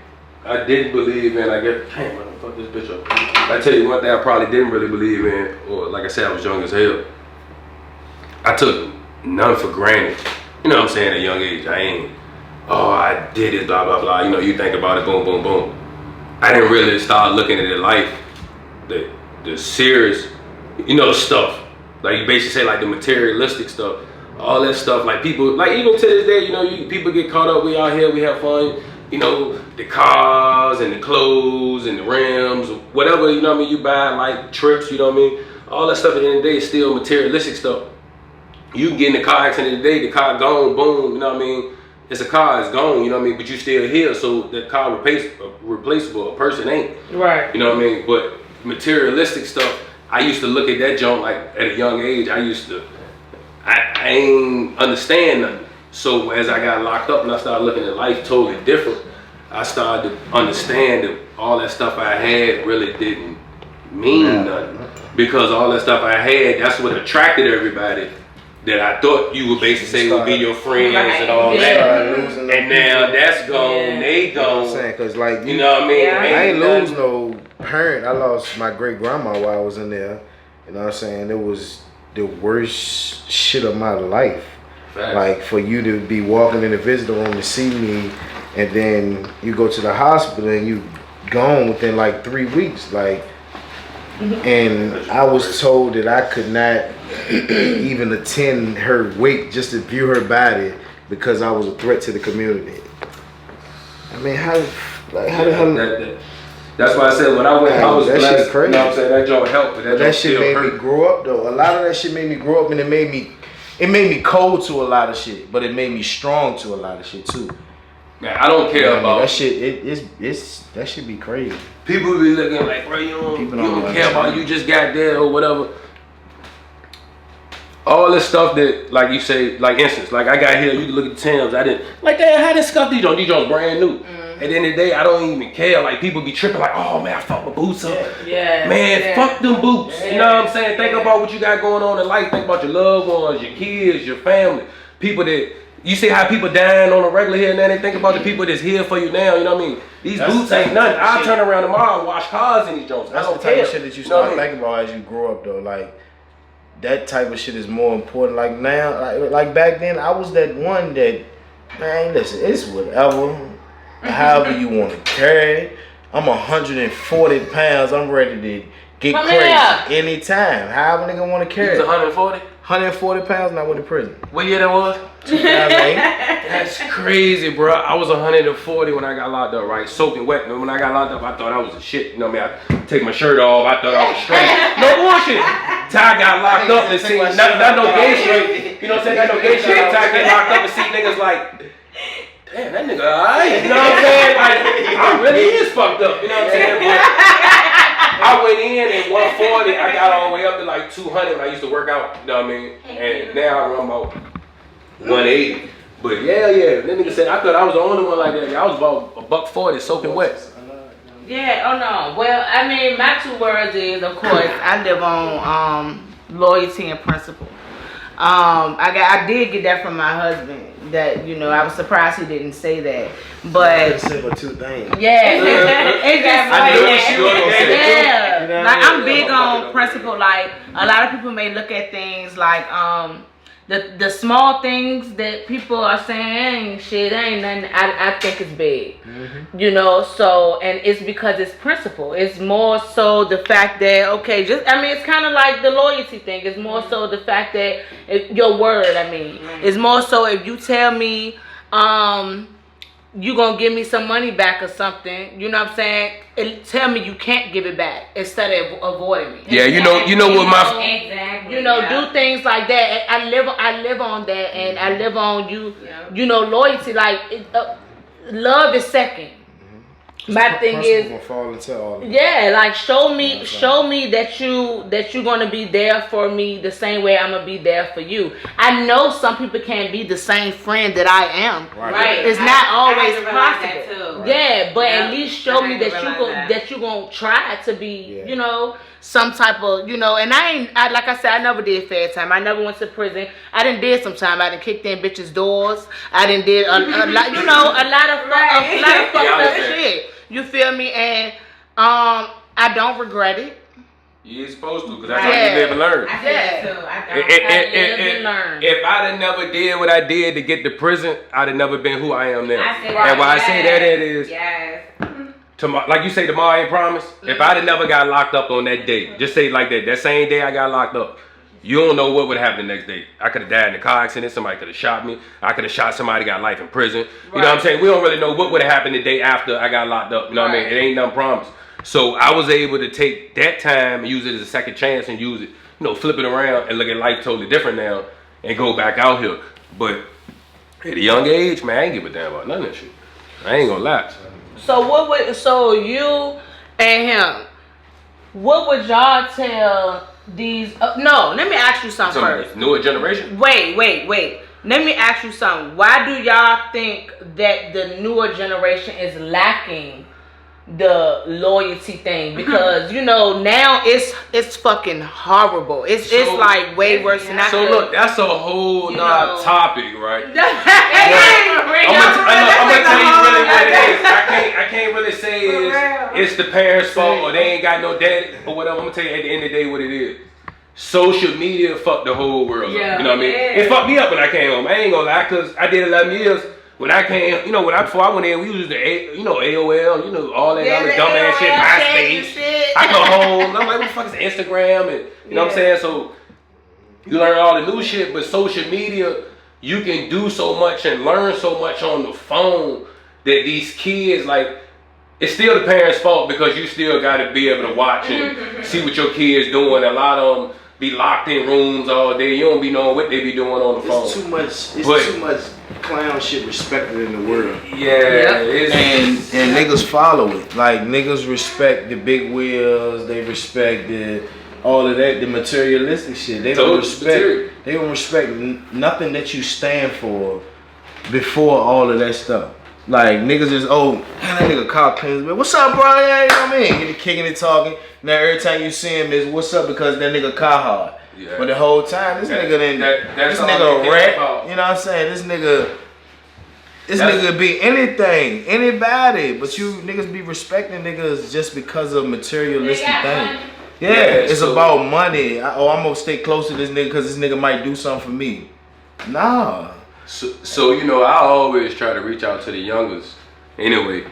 I didn't believe in. I guess, damn, man, fuck this bitch up. I tell you one thing I probably didn't really believe in, or like I said, I was young as hell. I took none for granted. You know what I'm saying, at a young age. I did it, blah, blah, blah. You know, you think about it, boom, boom, boom. I didn't really start looking at the life, the serious, you know, stuff. Like, you basically say, like, the materialistic stuff. All that stuff, like, people, like, even to this day, you know, people get caught up. We out here, we have fun. You know, the cars and the clothes and the rims, whatever, you know what I mean, you buy, like, trips, you know what I mean. All that stuff at the end of the day is still materialistic stuff. You can get in the car accident today, the car gone, boom, you know what I mean? It's a car, it's gone, you know what I mean? But you still here, so the car replaceable, a person ain't. Right. You know what I mean? But materialistic stuff, I used to look at that junk, like, at a young age, I ain't understand nothing. So as I got locked up and I started looking at life totally different, I started to understand that all that stuff I had really didn't mean nothing. Because all that stuff I had, that's what attracted everybody that I thought you would basically say would be your friends and all that. And now that's gone, they gone. You know what I'm saying? Cause, like, you know what I mean? I ain't lose no parent. I lost my great grandma while I was in there. You know what I'm saying? It was the worst shit of my life. Fact. Like, for you to be walking in the visitor room to see me, and then you go to the hospital and you gone within like 3 weeks. Like, and I was told that I could not even attend her wake just to view her body because I was a threat to the community. I mean, how the hell? That's why I said when I went, I was that blessed. shit crazy. You know what I'm saying? That joint helped, but That shit made me grow up though. A lot of that shit made me grow up, and it made me cold to a lot of shit, but it made me strong to a lot of shit too. Man, I don't care You know about that shit. It's that shit be crazy. People be looking like, bro, you don't care about you just got there or whatever. All this stuff that, like you say, like instance, like I got here, you can look at the Timbs, I didn't, like, damn, how this stuff these joints brand new. At the end of the day, I don't even care. Like, people be tripping like, oh man, I fuck my boots up. Fuck them boots. You know what I'm saying? Think about what you got going on in life. Think about your loved ones, your kids, your family. People that, you see how people dying on a regular here and then they think about the people that's here for you now, you know what I mean? These boots ain't nothing. I'll turn around tomorrow and wash cars in these joints. That's the type of shit that you start thinking about as you grow up though. Like, that type of shit is more important. Like now, like back then, I was that one that, man, listen, it's whatever, however you want to carry it. I'm 140 pounds. I'm ready to get crazy anytime. However nigga want to carry it. 140? 140 pounds, not with the prison. What year that was? 2008. That's crazy, bro. I was 140 when I got locked up, right? Soaking wet. And when I got locked up, I thought I was a shit. You know what I mean? I take my shirt off. I thought I was straight. No bullshit. Ty got locked up and see, not no gay shit. You know what I'm saying? Not no gay shit. Ty get locked up and see niggas like, damn, that nigga alright. You know what I'm saying? Like, I really is fucked up. You know what I'm saying? But I went in at 140. I got all the way up to like 200 when I used to work out. You know what I mean? And now I run about 180. But yeah, that nigga said, I thought I was the only one like that. I was about $140 soaking wet. Yeah, oh no. Well, I mean, my 2 words is, of course, I live on loyalty and principle. I did get that from my husband. That, you know, I was surprised he didn't say that. But simple 2 things. Yeah, it's just I knew what she was gonna say. Yeah, like I'm big on principle. Like a lot of people may look at things like the small things that people are saying, shit ain't nothing. I think it's big, you know. So, and it's because it's principle. It's more so the fact that it's kind of like the loyalty thing. It's more so the fact that your word. It's more so if you tell me you gonna give me some money back or something, you know what I'm saying? Tell me you can't give it back instead of avoiding me. Yeah, you know what my exactly. You know, do things like that. I live on that, and I live on you. Yeah. You know, loyalty. Like love is second. My thing is, like show me that you're gonna be there for me the same way I'm gonna be there for you. I know some people can't be the same friend that I am. Right. It's not always possible. Too. Yeah, but at least show me that you're gonna try to be, you know, some type of, you know. And I like I said, I never did fair time. I never went to prison. I did some time. I kicked in bitches' doors. I did a lot, you know, a lot of fucked up shit. You feel me? And I don't regret it. You ain't supposed to, because that's how you live and learn. I feel too. I learn. If I'd have never did what I did to get to prison, I'd have never been who I am now. And why I say that is, tomorrow, like you say, tomorrow ain't promised. If I'd have never got locked up on that day, just say it like that same day I got locked up, you don't know what would happen the next day. I could have died in a car accident. Somebody could have shot me. I could have shot somebody, got life in prison. You know what I'm saying? We don't really know what would have happened the day after I got locked up. You know what I mean? It ain't nothing promised. So I was able to take that time and use it as a second chance and use it, you know, flip it around and look at life totally different now and go back out here. But at a young age, man, I ain't give a damn about none of that shit. I ain't gonna lie. So you and him, what would y'all tell these? No, let me ask you something first. Newer generation? Wait. Let me ask you something. Why do y'all think that the newer generation is lacking the loyalty thing? Because you know now it's fucking horrible. It's like way worse than that. So look, that's a whole topic, right? I'm gonna tell you really what it is. I can't really say it's the parents' fault or they ain't got no daddy or whatever. I'm gonna tell you at the end of the day what it is. Social media fucked the whole world up. You know what I mean? It fucked me up when I came home. I ain't gonna lie, cause I did 11 years. When I came, you know, before I went in, we used the AOL, you know, all that other dumbass shit, MySpace. I come home, I'm like, what the fuck is Instagram? And you know what I'm saying? So you learn all the new shit, but social media, you can do so much and learn so much on the phone that these kids, like, it's still the parents' fault because you still got to be able to watch and see what your kids doing. A lot of them be locked in rooms all day. You don't be knowing what they be doing on the phone. It's too much clown shit respected in the world. Yeah, and niggas follow it. Like, niggas respect the big wheels. They respect all of that, the materialistic shit. They don't respect nothing that you stand for before all of that stuff. Like, niggas just, man, that nigga cop pins, man. What's up, bro? Yeah, you know what I mean? Get the kicking and talking. Now every time you see him is what's up because that nigga car hard. Yeah. But the whole time, this nigga a wreck. You know what I'm saying? This nigga be anything, anybody. But you niggas be respecting niggas just because of materialistic things. Yeah, it's about money. I'm gonna stay close to this nigga because this nigga might do something for me. Nah. So you know, I always try to reach out to the youngers. Anyway,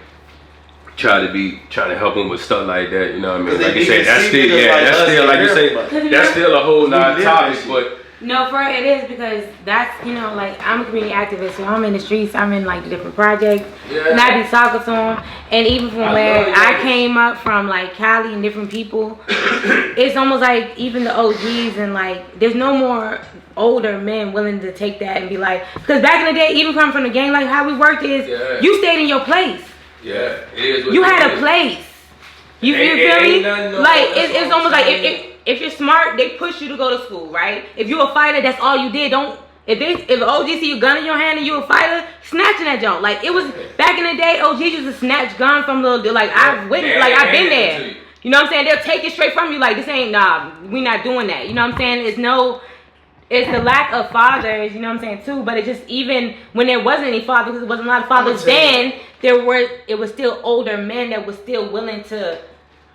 trying to help them with stuff like that. You know what I mean? Like you said, that's still like you say, that's still a whole nother topic. But no, for it is because that's, you know, like, I'm a community activist, so I'm in the streets. I'm in like the different projects, and I be talking to them. And even from where I came up from, like Cali and different people, it's almost like even the OGs and like there's no more older men willing to take that and be like, because back in the day, even coming from the gang, like how we worked is you stayed in your place. Yeah, it is. You had a place. You feel me? Like it's almost like if you're smart, they push you to go to school, right? If you a fighter, that's all you did. If an OG see you gun in your hand and you a fighter, snatching that junk. Like, it was back in the day, OGs used to snatch gun from little, like, I've witnessed, like, I've been there. You know what I'm saying? They'll take it straight from you, like, this ain't, we not doing that. You know what I'm saying? It's the lack of fathers, you know what I'm saying, too. But it just, even when there wasn't any fathers, because there wasn't a lot of fathers then, it was still older men that was still willing to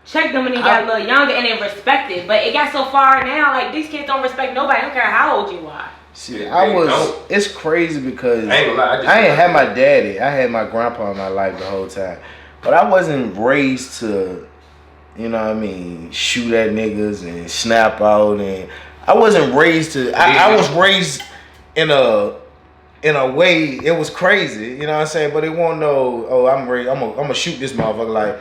check them when they got a little younger and they respected. But it got so far now, like, these kids don't respect nobody. I don't care how old you are. See, it's crazy because I ain't had my daddy. I had my grandpa in my life the whole time. But I wasn't raised to, you know what I mean, shoot at niggas and snap out. And I wasn't raised to, I was raised in a way, it was crazy, you know what I'm saying? But it won't know, I'm gonna shoot this motherfucker, like.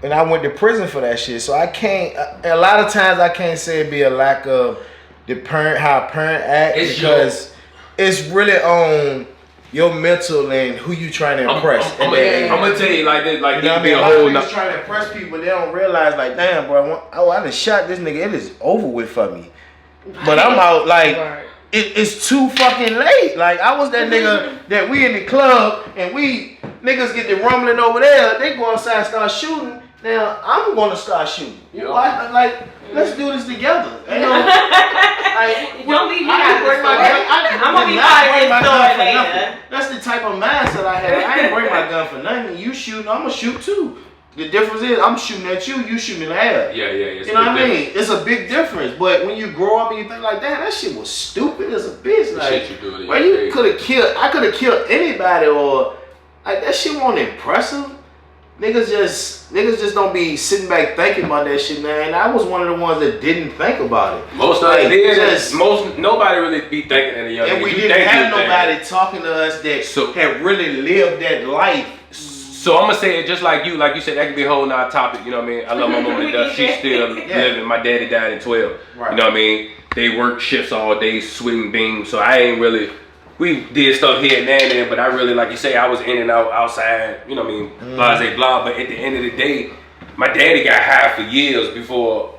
And I went to prison for that shit. So I can't, a lot of times I can't say it be a lack of how a parent act, because it's really on your mental and who you trying to impress. I'm gonna tell you like this, like, you know what I mean? A lot of niggas trying to impress people, they don't realize, like, damn, bro, I done shot this nigga, it is over with for me. But I'm out, like, it's too fucking late. Like, I was that nigga that we in the club and niggas get the rumbling over there, they go outside and start shooting. Now I'm gonna start shooting. Like, let's do this together. You know, like, don't leave me out of I'm gonna be part of this story later. That's the type of mindset I have. I ain't bring my gun for nothing. You shooting, I'm gonna shoot too. The difference is I'm shooting at you, you shooting at her. Yeah. You know what I mean? It's a big difference. But when you grow up and you think like, damn, that shit was stupid as a bitch. Like, shit you do, well, you could have killed. I could have killed anybody, or like that shit wasn't impressive. Niggas just don't be sitting back thinking about that shit, man. I was one of the ones that didn't think about it. Most of us nobody really be thinking at a young age. And we didn't have nobody talking to us that had really lived that life. So I'm gonna say it just like you said, that could be a whole nother topic, you know what I mean? I love my mom to death. She's still living. My daddy died in 12. Right. You know what I mean? They work shifts all day, swing beams. So I ain't really, we did stuff here and there, but I really, like you say, I was in and out outside, you know what I mean? Blase blah. But at the end of the day, my daddy got high for years before,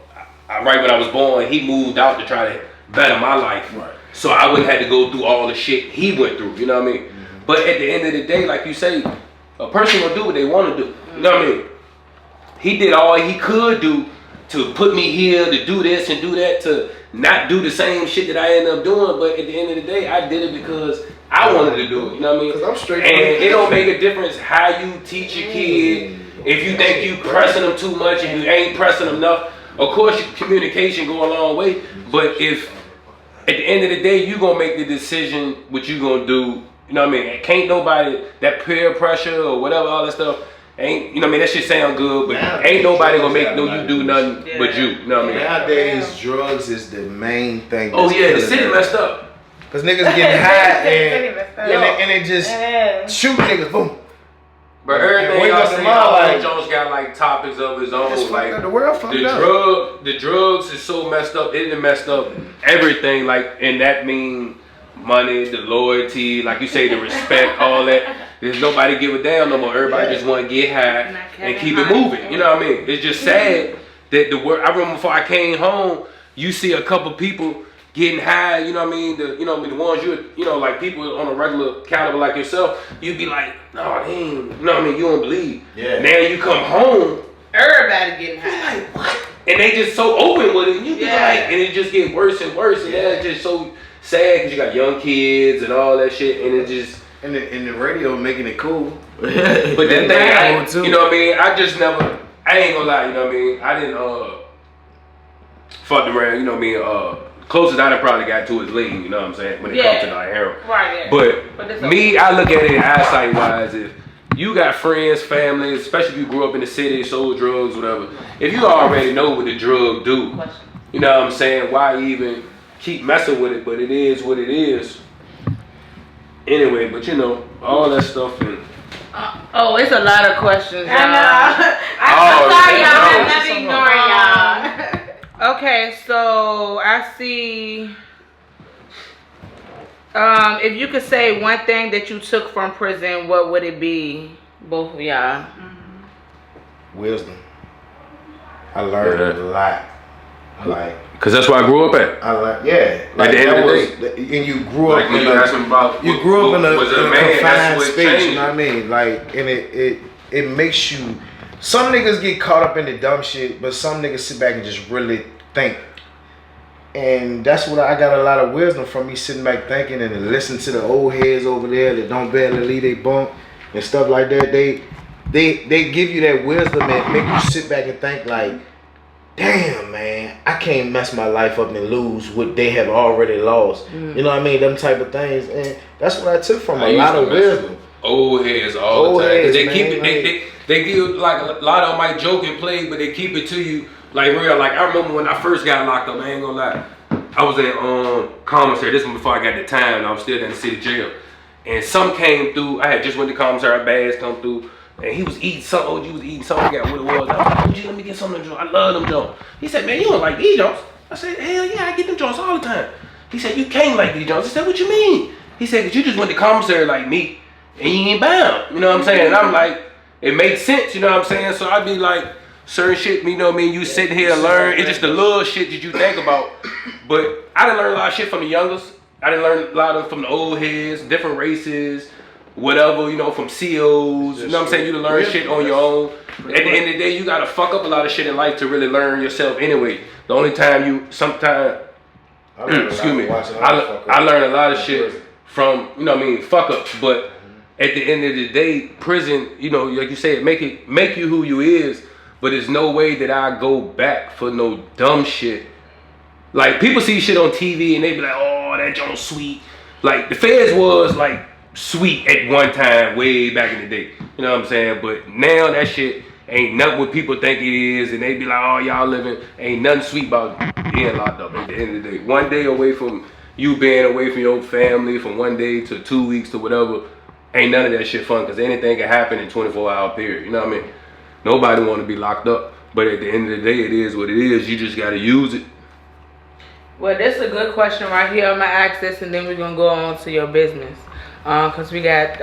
right when I was born, he moved out to try to better my life. Right. So I wouldn't have to go through all the shit he went through, you know what I mean? But at the end of the day, like you say, a person will do what they want to do. You know what I mean? He did all he could do to put me here, to do this and do that, to not do the same shit that I ended up doing. But at the end of the day, I did it because I wanted to do it. You know what I mean? Because I'm straight. And it don't make a difference how you teach your kid. If you think you pressing them too much and you ain't pressing them enough, of course communication go a long way. But if at the end of the day you gonna make the decision what you gonna do. You know what I mean? Can't nobody, that peer pressure or whatever, all that stuff, ain't, you know what I mean? That shit sound good, but ain't nobody gonna make you do nothing but you. You know what I mean? Nowadays, drugs is the main thing. Oh yeah, the city messed up. Because niggas getting high and it just shoot niggas, boom. But everything wake I up see, tomorrow, all like, Jones got like topics of his own. it's Like fucked up. The world fucked up. the drugs is so messed up. It done messed up everything. Like, and that mean money, the loyalty, like you say, the respect, all that. There's nobody give a damn no more. Everybody just want to get high and keep it moving. You know what I mean? It's just sad that the world. I remember before I came home, you see a couple people getting high. You know what I mean? The ones you know, like people on a regular caliber like yourself, you'd be like, no, they ain't. You know what I mean? You don't believe. Yeah. Now you come home, Everybody getting high. like what? And they just so open with it. And you be like, and it just get worse and worse. And it's just so sad because you got young kids and all that shit, and it just. And the radio making it cool. But then you know what I mean? I just never, I ain't gonna lie, you know what I mean? I didn't fucked around, you know what I mean? Closest I done probably got to is lean, you know what I'm saying? When it comes to like heroin. Right, yeah. But me, I look at it eyesight wise, if you got friends, family, especially if you grew up in the city, sold drugs, whatever, if you already know what the drug do, you know what I'm saying? Why even keep messing with it? But it is what it is. Anyway, but you know, all that stuff and it's a lot of questions, y'all. I'm sorry, y'all. I'm not ignoring y'all. Okay, so I see. If you could say one thing that you took from prison, what would it be, both of y'all? Wisdom. I learned a lot. Like, because that's where I grew up at. I like, yeah. Like at the end of the day, and you grew up like in you grew up in a confined space. Changed. You know what I mean? Like, and it makes you. Some niggas get caught up in the dumb shit, but some niggas sit back and just really think. And that's what I got a lot of wisdom from me sitting back thinking and listening to the old heads over there that don't barely leave they bunk and stuff like that. They give you that wisdom and make you sit back and think like, damn, man, I can't mess my life up and lose what they have already lost. You know what I mean? Them type of things. And that's what I took from a lot of wisdom. Old heads all the time. Heads, they man, keep it, they give, like, a lot of them might joke and play, but they keep it to you like real. Like, I remember when I first got locked up, I ain't gonna lie. I was in commissary. This one before I got the time. I was still in the city jail. And some came through. I had just went to commissary. Bags come through. And he was eating something. OG was eating something. I forgot what it was. I was like, OG, let me get some of them joints. I love them joints. He said, man, you don't like these joints. I said, hell yeah, I get them joints all the time. He said, you can't like these joints. I said, what you mean? He said, because you just went to commissary like me. And you ain't bound. You know what I'm saying? And I'm like, it makes sense. You know what I'm saying? So I'd be like, certain shit, you know what I mean? You sitting here and learn. It's just the little shit that you think about. But I done learned a lot of shit from the youngest. I done learned a lot of from the old heads, different races, whatever, you know, from COs. You know what I'm saying? You to learn shit on your own. At the end of the day, you gotta fuck up a lot of shit in life to really learn yourself anyway. The only time I learned a lot of shit from, you know what I mean, fuck ups. But at the end of the day, prison, you know, like you said, make you who you is. But there's no way that I go back for no dumb shit. Like, people see shit on TV and they be like, oh, that joint's sweet. Like, the feds was like sweet at one time, way back in the day. You know what I'm saying? But now that shit ain't nothing what people think it is. And they be like, oh, y'all living, ain't nothing sweet about being locked up at the end of the day. One day away from you being away from your family, from 1 day to 2 weeks to whatever, ain't none of that shit fun. Because anything can happen in 24-hour period. You know what I mean? Nobody want to be locked up, but at the end of the day, it is what it is. You just got to use it. Well, this is a good question right here. I'm going to ask this, and then we're going to go on to your business, because we got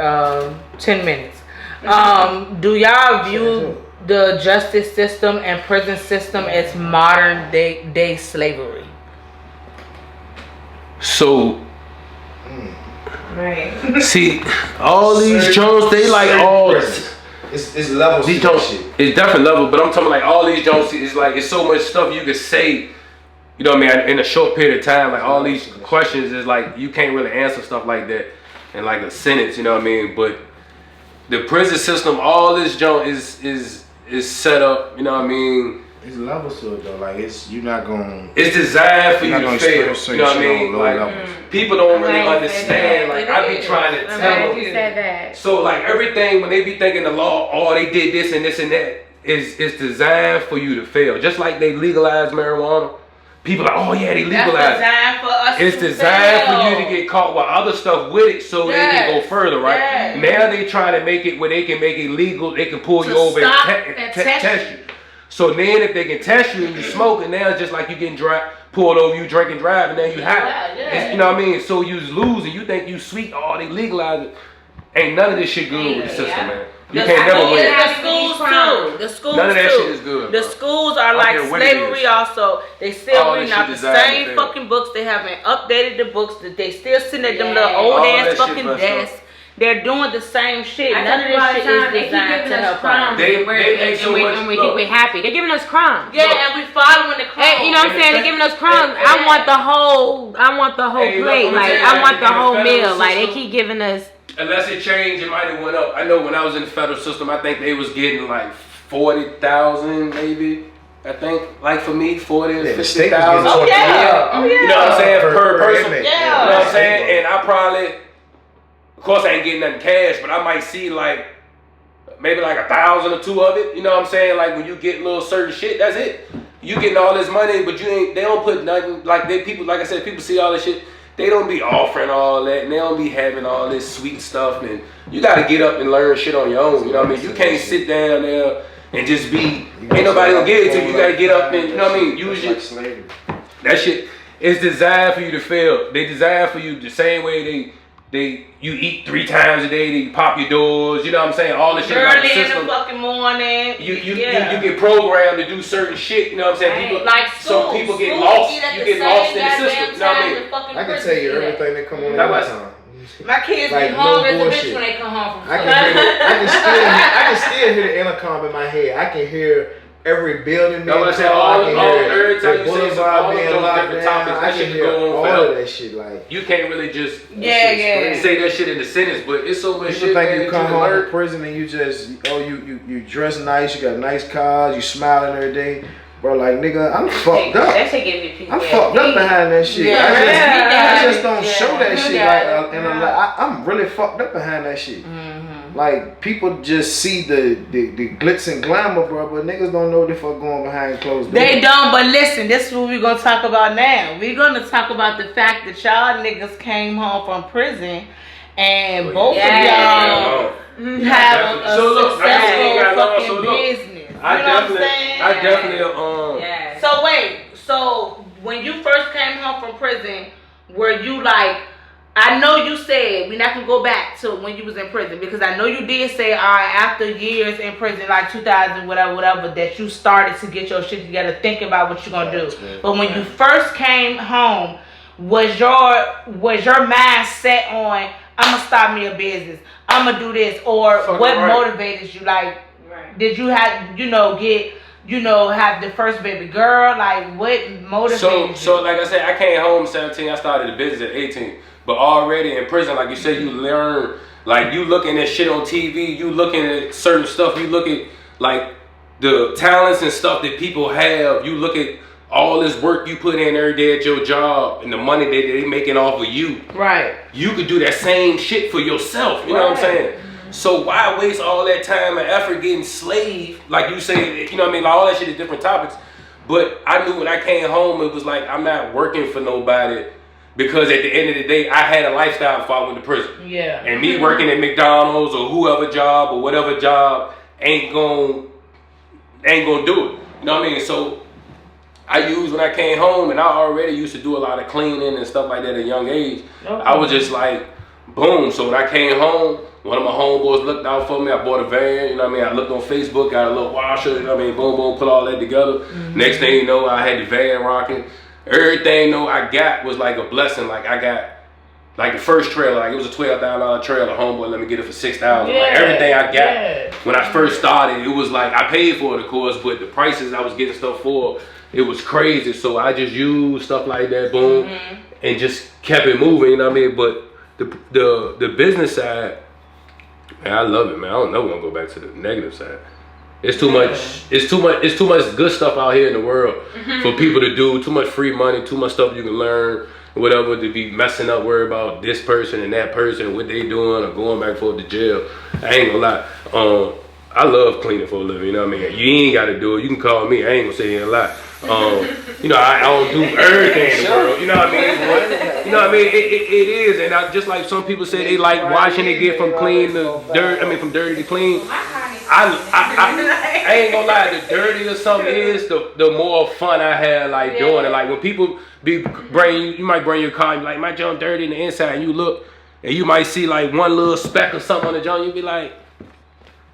10 minutes. Do y'all view the justice system and prison system as modern day slavery? So, Right. see, all these Jones, they like all... It's levels. These Jones, it's different level, but I'm talking like all these Jones. It's like it's so much stuff you can say. You know what I mean? In a short period of time, like all these questions is like you can't really answer stuff like that in like a sentence. You know what I mean? But the prison system, all this Jones is set up. You know what I mean? It's levels to it though. Like you're not going. It's designed for you to fail. You know what I mean? Like people don't really understand. Like I be trying to tell them. You said that. So like everything when they be thinking the law, oh they did this and this and that, is designed for you to fail. Just like they legalized marijuana. People like, oh yeah, they legalized. That's designed for it's designed for you to get caught with other stuff with it, so they can go further, right? Now they trying to make it where they can make it legal. They can pull you over and test you. So then if they can test you and you smoking, now it's just like you getting pulled over, you drink and drive, and then you high. You know what I mean? So you losing. You think you sweet. Oh, they legalize it. Ain't none of this shit good with the system, man. You can't never win. The schools too. The schools none of that too. shit is good. The schools are like slavery also. They still reading out the same fucking books. They haven't updated the books. They still sitting at them little old ass fucking desks. They're doing the same shit. None of this shit is designed to help us. They make so much. And we think we're happy. They're giving us crumbs. Yeah, and we following the crumbs. You know what I'm saying? They're giving us crumbs. I want the whole plate. Like I want the whole meal. Like they keep giving us. Unless it changed, it might have went up. I know when I was in the federal system, I think they was getting like 40,000 maybe. I think, like for me, 40 to 50,000. Oh yeah. You know what I'm saying? Per person. Yeah. You know what I'm saying? And I probably, of course, I ain't getting nothing cash, but I might see like maybe like 1,000 or 2 of it. You know what I'm saying? Like when you get little certain shit, that's it. You getting all this money, but you ain't. They don't put nothing. Like people, like I said, people see all this shit. They don't be offering all that, and they don't be having all this sweet stuff. And you got to get up and learn shit on your own. You know what I mean? You can't sit down there and just be. Ain't nobody gonna give it to you. You got to get up and, you know what I mean? Use your. That shit is designed for you to fail. They designed for you the same way you eat 3 times a day. They pop your doors. You know what I'm saying? All the shit about the system. Early in the fucking morning. You get programmed to do certain shit. You know what I'm saying? People, like school. Some people get lost. You get lost in the system. You know what I mean? I can tell you everything that come on all the time. My kids like, be hungry no as a bitch when they come home from school. I can still hear the intercom in my head. I can hear every building being called. Every time you say boulevard being locked down. I can hear all of that shit. Like you can't really just say that shit in the sentence, but it's so much shit. You think you come home from prison and you just you dress nice, you got nice cars, you smiling every day. Bro, like nigga, I'm fucked up. That shit give me I'm fucked up behind that shit. I just don't show that shit. I'm really fucked up behind that shit. Like people just see the glitz and glamour, bro, but niggas don't know what the fuck going behind closed doors. They don't, but listen, this is what we're gonna talk about now. We're gonna talk about the fact that y'all niggas came home from prison and both of y'all have a successful fucking business. I definitely So wait, so when you first came home from prison, were you like, I know you said we're not gonna go back to when you was in prison, because I know you did say, all right, after years in prison, like 2000, whatever, that you started to get your shit together, thinking about what you're gonna do. But when you first came home, was your mind set on, I'm gonna start me a business, I'm gonna do this, or what motivated you? Like, did you have, have the first baby girl? Like, what motivated you? So like I said, I came home 17. I started a business at 18. But already in prison, like you said, you learn. Like you looking at shit on TV. You looking at certain stuff. You look at like the talents and stuff that people have. You look at all this work you put in every day at your job and the money that they making off of you. Right. You could do that same shit for yourself. You know what I'm saying? So why waste all that time and effort getting slaved? Like you say, you know what I mean? Like all that shit is different topics. But I knew when I came home, it was like, I'm not working for nobody, because at the end of the day, I had a lifestyle before I went to prison. Yeah. And me working at McDonald's or whoever job or whatever job ain't gonna do it. You know what I mean? So I used when I came home, and I already used to do a lot of cleaning and stuff like that at a young age. Okay. I was just like, boom. So when I came home, one of my homeboys looked out for me. I bought a van, you know what I mean? I looked on Facebook, got a little washer, you know what I mean? Boom, boom, put all that together. Mm-hmm. Next thing you know, I had the van rocking. Everything I got was like a blessing. Like I got like the first trailer, like it was a $12,000 trailer. Homeboy let me get it for $6,000. Like everything I got when I first started, it was like I paid for it, of course, but the prices I was getting stuff for, it was crazy. So I just used stuff like that, boom, and just kept it moving. You know what I mean? But the business side, man, I love it, man. I don't never want to go back to the negative side. It's too much. It's too much good stuff out here in the world for people to do. Too much free money. Too much stuff you can learn. Whatever, to be messing up, worry about this person and that person, what they doing, or going back and forth to jail. I ain't gonna lie. I love cleaning for a living. You know what I mean? You ain't got to do it. You can call me. I ain't gonna say you ain't lie. You know, I don't do everything in the world. You know what I mean? You know what I mean? It is, and I just like some people say they like watching it get from clean to dirt. I mean, from dirty to clean. I ain't gonna lie. The dirtier something is, the more fun I had like doing it. Like when people you might bring your car and be like, my junk dirty in the inside, and you look and you might see like one little speck or something on the junk. You be like.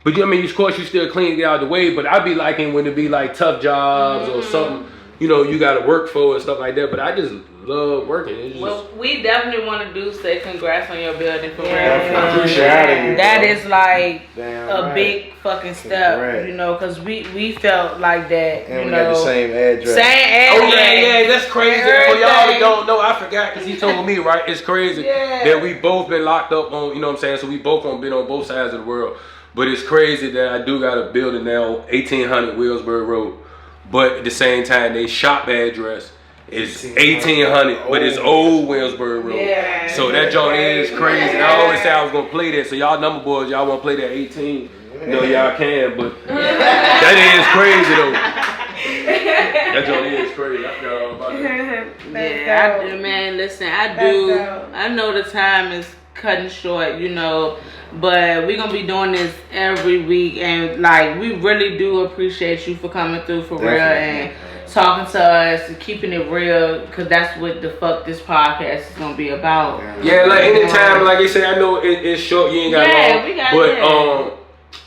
But you know, I mean, of course, you still clean to get out of the way. But I be liking when it be like tough jobs or something, you know, you got to work for and stuff like that. But I just love working. It's just, well, we definitely want to say congrats on your building for real. That is like a big fucking step, you know, because we felt like that. And you we know, got the same address. Oh yeah, that's crazy. For y'all that don't know, I forgot because he told me, right? It's crazy that we both been locked up on, you know what I'm saying? So we both been on both sides of the world. But it's crazy that I do got a building now, 1800 Williamsburg Road. But at the same time, they shop address is 1800, but it's old Williamsburg Road. Yeah, so that joint is crazy. And I always say I was gonna play that. So y'all number boys, y'all wanna play that 18? No, y'all can, but that is crazy though. That joint is crazy. I forgot all about that. Yeah, I do, man. Listen, I know the time is cutting short, you know. But we're gonna be doing this every week, and like we really do appreciate you for coming through for real and talking to us and keeping it real, because that's what the fuck this podcast is gonna be about. Yeah, like anytime, like you say, I know it's short, you ain't got long. We got but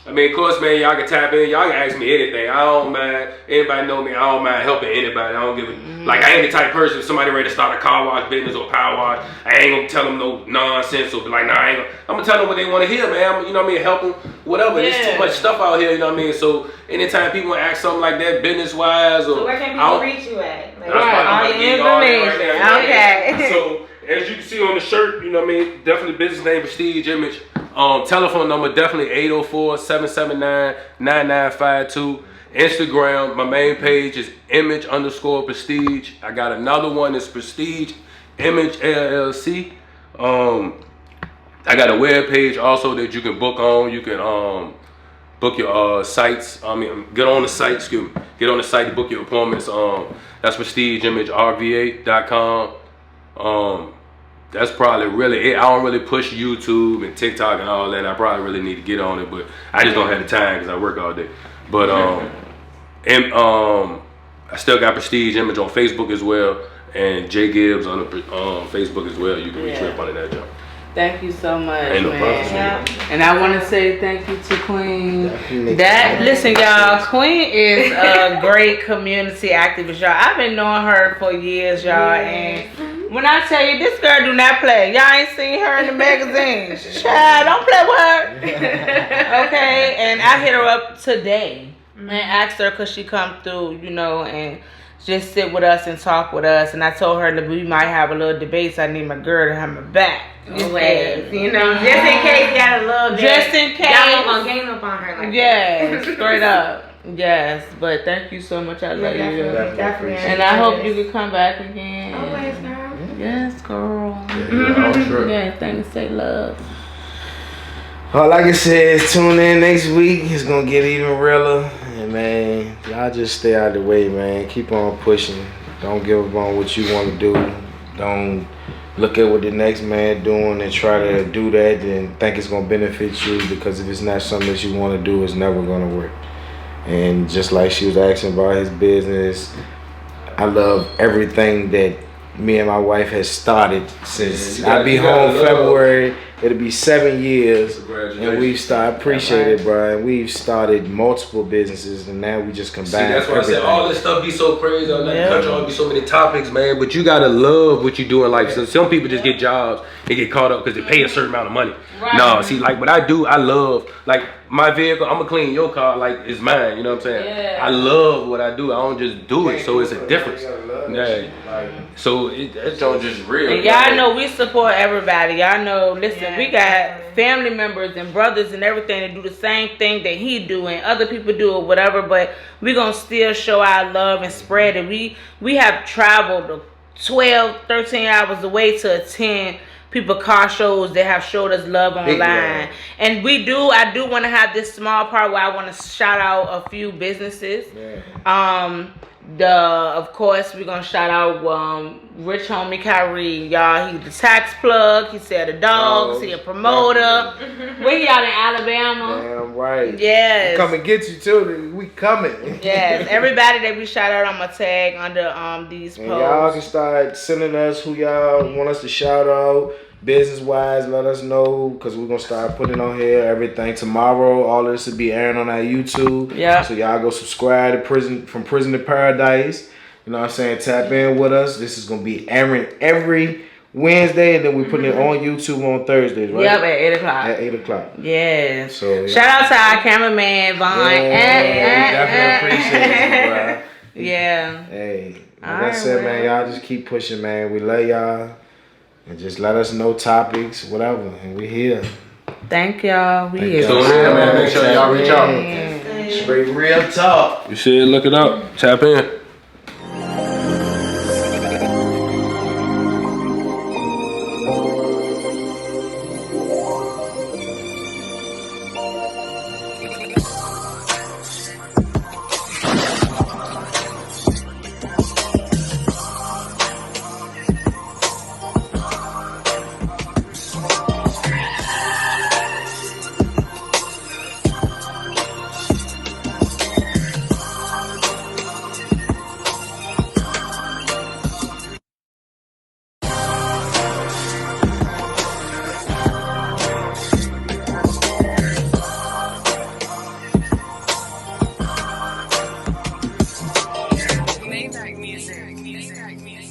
I mean, of course, man, y'all can tap in. Y'all can ask me anything. I don't mind. Anybody know me. I don't mind helping anybody. I don't give a like. I ain't the type of person. If somebody ready to start a car wash business or power wash, I ain't gonna tell them no nonsense or be like, nah, I ain't gonna, I'm gonna tell them what they want to hear, man. You know what I mean? Help them, whatever. There's too much stuff out here. You know what I mean? So anytime people want to ask something like that, business wise, or so where can people reach you at? Like, all the information. Okay. So as you can see on the shirt, you know what I mean? Definitely business name, Prestige Image. Telephone number definitely 804-779-9952. Instagram, my main page is image_prestige. I got another one that's Prestige Image LLC. I got a web page also that you can book on. You can book your sites. I mean, get on the site. Excuse me. Get on the site to book your appointments. That's PrestigeImageRVA.com. That's probably really it. I don't really push YouTube and TikTok and all that. I probably really need to get on it, but I just don't have the time because I work all day. But I still got Prestige Image on Facebook as well, and J Gibbs on Facebook as well. You can reach me up on that job. Thank you so much, Ain't no man. problem. And I want to say thank you to Queen. Listen, y'all, Queen is a great community activist, y'all. I've been knowing her for years, y'all, and when I tell you, this girl do not play. Y'all ain't seen her in the magazines. Child, don't play with her. Okay, and I hit her up today and asked her could she come through, you know, and just sit with us and talk with us. And I told her that we might have a little debate, so I need my girl to have my back. Always, you know, just in case you got a little bit. Just in case. Y'all gonna gang up on her like that. Straight up. Yes, but thank you so much. I love you. Definitely. And I hope you can come back again. Always, girl. Yes, girl. Yeah, sure. Yeah, things to say love. All I can say is tune in next week. It's gonna get even realer. And man, y'all just stay out of the way, man. Keep on pushing. Don't give up on what you want to do. Don't look at what the next man doing and try to do that and think it's gonna benefit you, because if it's not something that you want to do, it's never gonna work. And just like she was asking about his business, I love everything that me and my wife has started since I'll be home February. It'll be 7 years, and we've started. Appreciate it, bro. And we've started multiple businesses, and now we just combine. See, that's why everything. I said all this stuff be so crazy. I like the country, all be so many topics, man. But you gotta love what you do in life. So some people just get jobs and get caught up because they pay a certain amount of money. Right. No, see, like what I do, I love like my vehicle. I'm gonna clean your car like it's mine. You know what I'm saying? Yeah. I love what I do. I don't just do it, so it's a difference. Yeah. So it's just real. And y'all know we support everybody. Y'all know, listen, we got family members and brothers and everything that do the same thing that he do and other people do or whatever, but we gonna still show our love and spread it. We have traveled 12, 13 hours away to attend people car shows that have showed us love online. And I do want to have this small part where I want to shout out a few businesses. Of course, we're gonna shout out Rich Homie Kyrie, y'all. He's the tax plug. He said the dogs. He a promoter. Where he out in Alabama? Damn right. Yes. Come and get you too. We coming. Yes. Everybody that we shout out, I'm gonna tag under these And posts. y'all can start sending us who y'all want us to shout out. Business wise, let us know because we're gonna start putting on here everything tomorrow. All of this will be airing on our YouTube. Yeah. So y'all go subscribe to From Prison to Paradise. You know what I'm saying? Tap in with us. This is gonna be airing every Wednesday, and then we putting it on YouTube on Thursdays, right? Yep, at 8 o'clock. At 8 o'clock. Yes. So yeah. Shout out to our cameraman Vaughn. We definitely appreciate you, bro. Yeah. Hey, like All I right, said, man, well. y'all just keep pushing, man. We love y'all. And just let us know topics, whatever. And we here. Thank y'all. We Thank is y'all. So yeah, man, make sure y'all reach out. Straight real talk. You should look it up. Tap in. Maybach music.